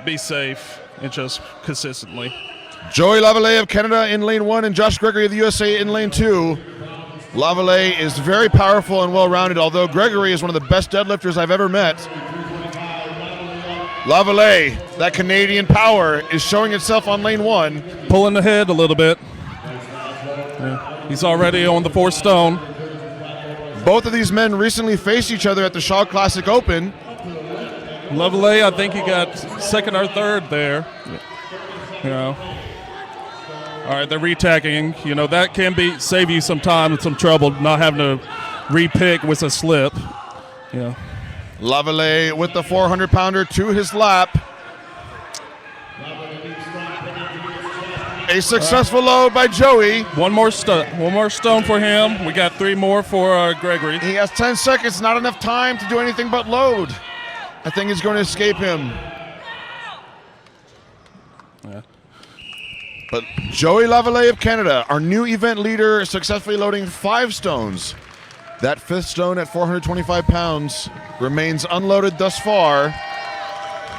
be safe and just consistently. Joey Lavallee of Canada in lane 1 and Josh Gregory of the USA in lane 2. Lavallee is very powerful and well-rounded, although Gregory is one of the best deadlifters I've ever met. Lavallee, that Canadian power, is showing itself on lane 1. Pulling ahead a little bit. Yeah. He's already on the 4th stone. Both of these men recently faced each other at the Shaw Classic Open. Lavallee, I think he got 2nd or 3rd there. All right, they're retagging. That can save you some time and some trouble, not having to re-pick with a slip. Yeah. Lavallee with the 400-pounder to his lap. A successful load by Joey. One more stone for him. We got 3 more for Gregory. He has 10 seconds, not enough time to do anything but load. I think he's going to escape him. Yeah. But Joey Lavallee of Canada, our new event leader, successfully loading 5 stones. That 5th stone at 425 pounds remains unloaded thus far.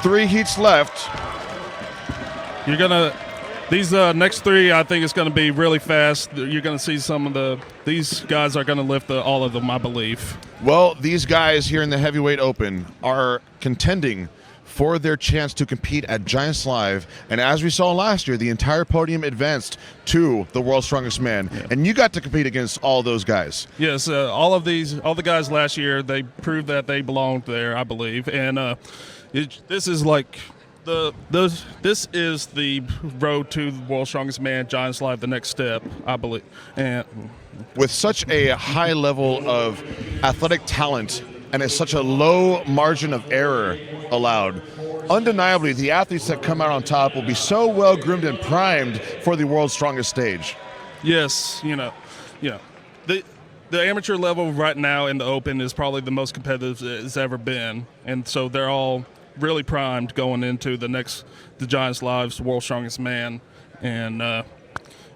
3 heats left. These next 3, I think it's going to be really fast. You're going to see these guys are going to lift all of them, I believe. Well, these guys here in the Heavyweight Open are contending for their chance to compete at Giants Live. And as we saw last year, the entire podium advanced to the World's Strongest Man. Yeah. And you got to compete against all those guys. Yes, all the guys last year, they proved that they belonged there, I believe. And this is like this is the road to the World's Strongest Man, Giants Live, the next step, I believe. And with such a high level of athletic talent and it's such a low margin of error allowed, undeniably the athletes that come out on top will be so well groomed and primed for the World's Strongest stage. Yes, the amateur level right now in the Open is probably the most competitive it's ever been, and so they're all really primed going into the Giants Live's World's Strongest Man. And,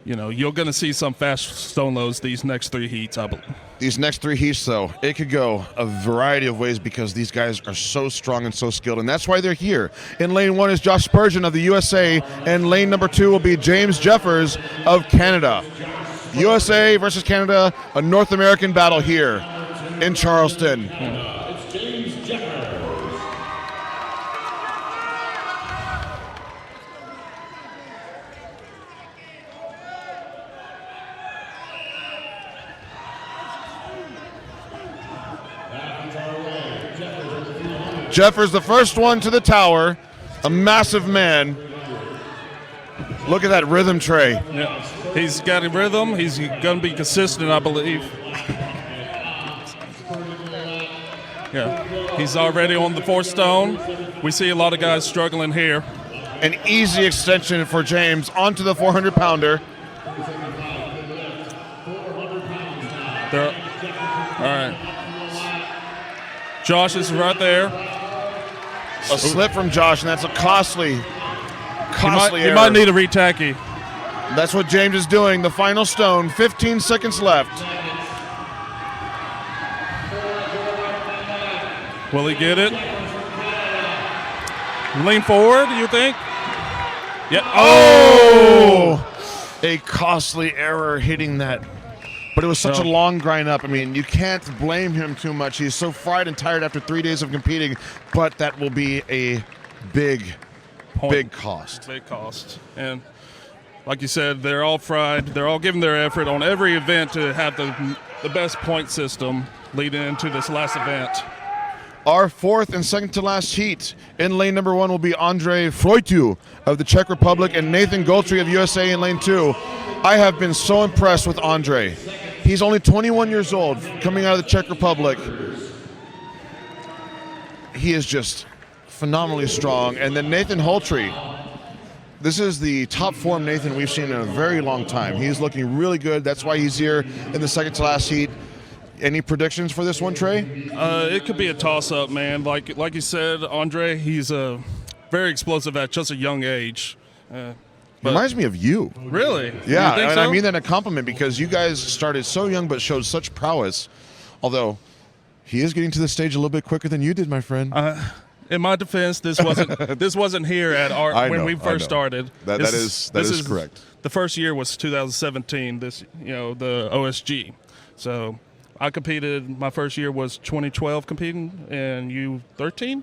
you're going to see some fast stone lows these next 3 heats, I believe. These next 3 heats, though, it could go a variety of ways because these guys are so strong and so skilled, and that's why they're here. In lane 1 is Josh Spurgeon of the USA, and lane number 2 will be James Jeffers of Canada. USA versus Canada, a North American battle here in Charleston. It's James Jeffers. Jeffers, the first one to the tower, a massive man. Look at that rhythm, Trey. Yeah. He's got a rhythm. He's going to be consistent, I believe. Yeah. He's already on the 4th stone. We see a lot of guys struggling here. An easy extension for James onto the 400-pounder. All right. Josh is right there. A slip from Josh, and that's a costly error. He might need a retacking. That's what James is doing. The final stone, 15 seconds left. Will he get it? Lean forward, you think? Yeah. Oh! A costly error hitting that. But it was such a long grind up. I mean, you can't blame him too much. He's so fried and tired after 3 days of competing, but that will be a big cost. Big cost. And like you said, they're all fried. They're all giving their effort on every event to have the best point system leading into this last event. Our 4th and second to last heat in lane number 1 will be Andrei Frojtu of the Czech Republic and Nathan Goltry of USA in lane 2. I have been so impressed with Andrei. He's only 21 years old, coming out of the Czech Republic. He is just phenomenally strong. And then Nathan Goltry. This is the top form Nathan we've seen in a very long time. He's looking really good. That's why he's here in the second to last heat. Any predictions for this one, Trey? It could be a toss-up, man. Like you said, Andrei, he's very explosive at just a young age. Reminds me of you. Really? Yeah, you think and so? I mean that in a compliment because you guys started so young but showed such prowess. Although he is getting to the stage a little bit quicker than you did, my friend. In my defense, this wasn't here at when we first started. That is correct. The first year was 2017. The OSG. So I competed. My first year was 2012 competing, and you 13.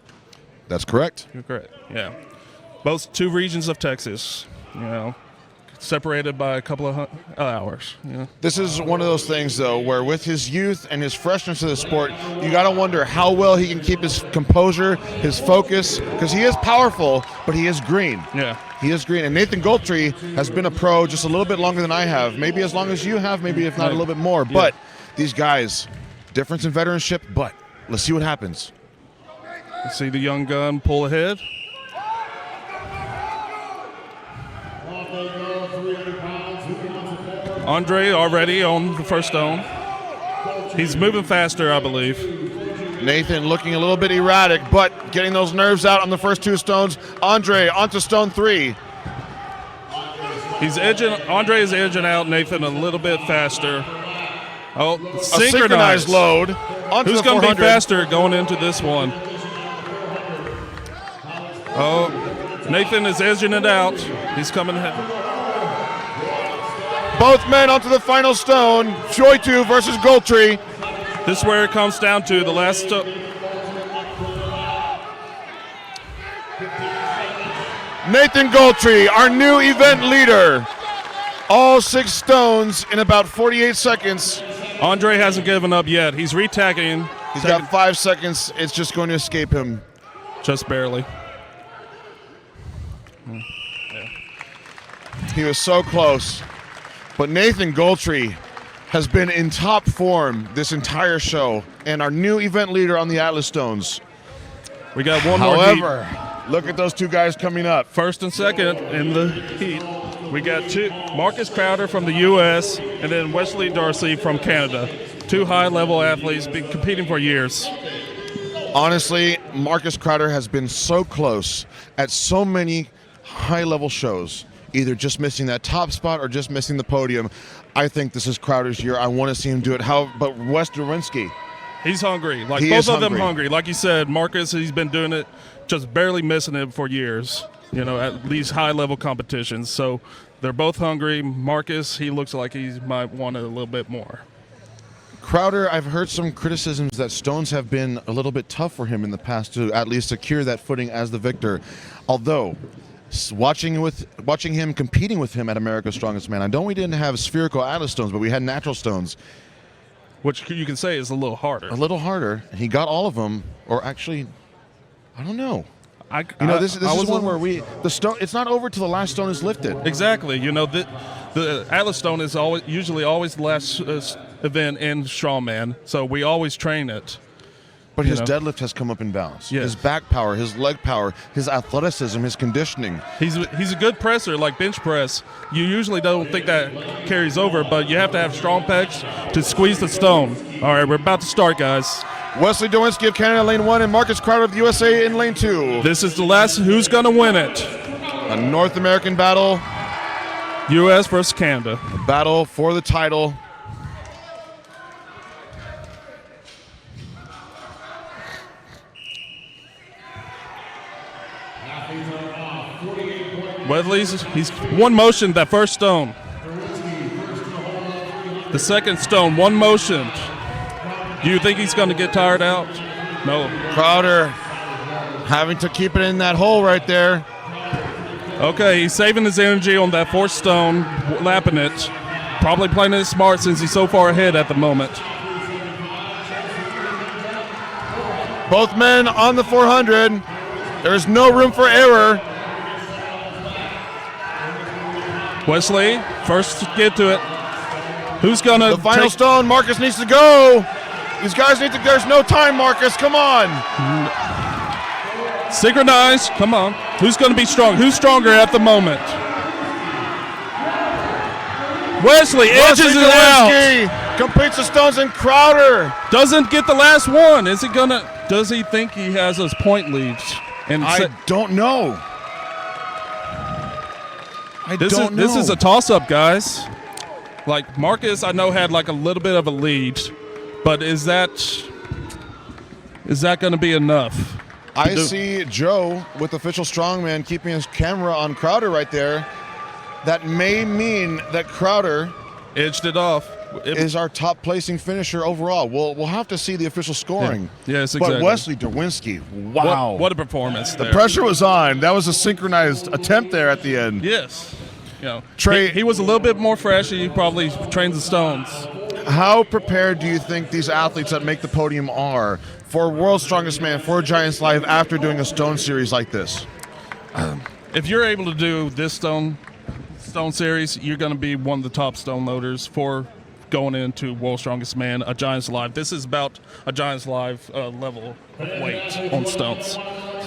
That's correct. You're correct. Yeah, both 2 regions of Texas. Separated by a couple of hours. This is one of those things, though, where with his youth and his freshness of the sport, you got to wonder how well he can keep his composure, his focus, because he is powerful, but he is green. Yeah. He is green. And Nathan Goltry has been a pro just a little bit longer than I have. Maybe as long as you have, maybe if not a little bit more. Yeah. But these guys, difference in veteranship, but let's see what happens. Let's see the young gun pull ahead. Andrei already on the first stone. He's moving faster, I believe. Nathan looking a little bit erratic, but getting those nerves out on the first 2 stones. Andrei onto stone 3. Andrei is edging out Nathan a little bit faster. Oh, a synchronized load. Who's going to be faster going into this one? Oh, Nathan is edging it out. He's coming ahead. Both men onto the final stone. Frojtu versus Goltry. This is where it comes down to the last. Nathan Goltry, our new event leader. All 6 stones in about 48 seconds. Andrei hasn't given up yet. He's retacking. He's got 5 seconds. It's just going to escape him. Just barely. Yeah. He was so close. But Nathan Goltry has been in top form this entire show and our new event leader on the Atlas Stones. We got one more heat. However, look at those 2 guys coming up. First and second in the heat. We got 2, Marcus Crowder from the U.S. and then Wesley Darcy from Canada. 2 high-level athletes, been competing for years. Honestly, Marcus Crowder has been so close at so many high-level shows. either just missing that top spot or just missing the podium. I think this is Crowder's year. I want to see him do it. But Wes Derwinski, he's hungry. Like he both is of them hungry. hungry. Like you said, Marcus, he's been doing it, just barely missing it for years. At these high-level competitions. So they're both hungry. Marcus, he looks like he might want it a little bit more. Crowder, I've heard some criticisms that stones have been a little bit tough for him in the past to at least secure that footing as the victor. Although, watching him, competing with him at America's Strongest Man, I know we didn't have spherical atlas stones, but we had natural stones. Which you can say is a little harder. A little harder. He got all of them, or actually, I don't know. This is one where the stone. It's not over till the last stone is lifted. Exactly. The Atlas Stone is usually always the last event in Strongman, so we always train it. But his deadlift has come up in balance. Yes. His back power, his leg power, his athleticism, his conditioning. He's a good presser, like bench press. You usually don't think that carries over, but you have to have strong pecs to squeeze the stone. All right, we're about to start, guys. Wesley Derwinski of Canada, lane 1, and Marcus Crowder of the USA in lane 2. This is the last. Who's going to win it? A North American battle. U.S. versus Canada. A battle for the title. He's one motion, that first stone. The second stone, one motion. Do you think he's going to get tired out? No. Crowder having to keep it in that hole right there. Okay, he's saving his energy on that fourth stone, lapping it. Probably playing it smart since he's so far ahead at the moment. Both men on the 400. There's no room for error. Wesley, first to get to it. Who's gonna the final stone? Marcus needs to go. These guys need to. There's no time, Marcus. Come on. Synchronize. Come on. Who's gonna be strong? Who's stronger at the moment? Wesley edges it out. Completes the stones, and Crowder doesn't get the last one. Is he gonna? Does he think he has his point leads? And I don't know. This is a toss-up, guys. Like Marcus, I know had like a little bit of a lead, but is that going to be enough? I see Joe with official strongman keeping his camera on Crowder right there. That may mean that Crowder edged it off. Is our top placing finisher overall. We'll have to see the official scoring. Yeah. Yes, exactly. But Wesley Derwinski, wow. What a performance there. The pressure was on. That was a synchronized attempt there at the end. Yes. Trey, he was a little bit more fresh. He probably trains the stones. How prepared do you think these athletes that make the podium are for World's Strongest Man, for Giants Live after doing a stone series like this? If you're able to do this stone series, you're going to be one of the top stone loaders for going into World's Strongest Man, a Giants Live. This is about a Giants Live level of weight on stones.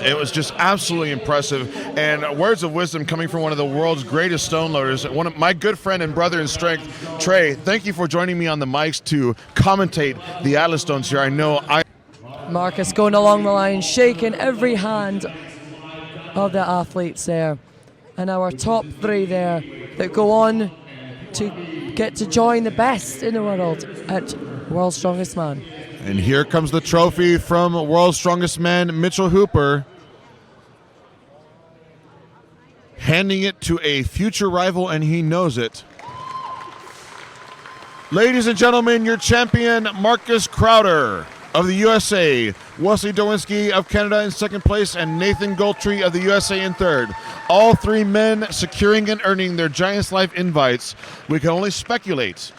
It was just absolutely impressive, and words of wisdom coming from one of the world's greatest stone loaders, one of my good friend and brother in strength, Trey. Thank you for joining me on the mics to commentate the Atlas stones here. Marcus going along the line, shaking every hand of the athletes there, and our top three there that go on to get to join the best in the world at World's Strongest Man. And here comes the trophy from World's Strongest Man, Mitchell Hooper, handing it to a future rival, and he knows it. Ladies and gentlemen, your champion, Marcus Crowder of the USA, Wesley Derwinski of Canada in second place, and Nathan Goldtree of the USA in third. All three men securing and earning their Giants Life invites. We can only speculate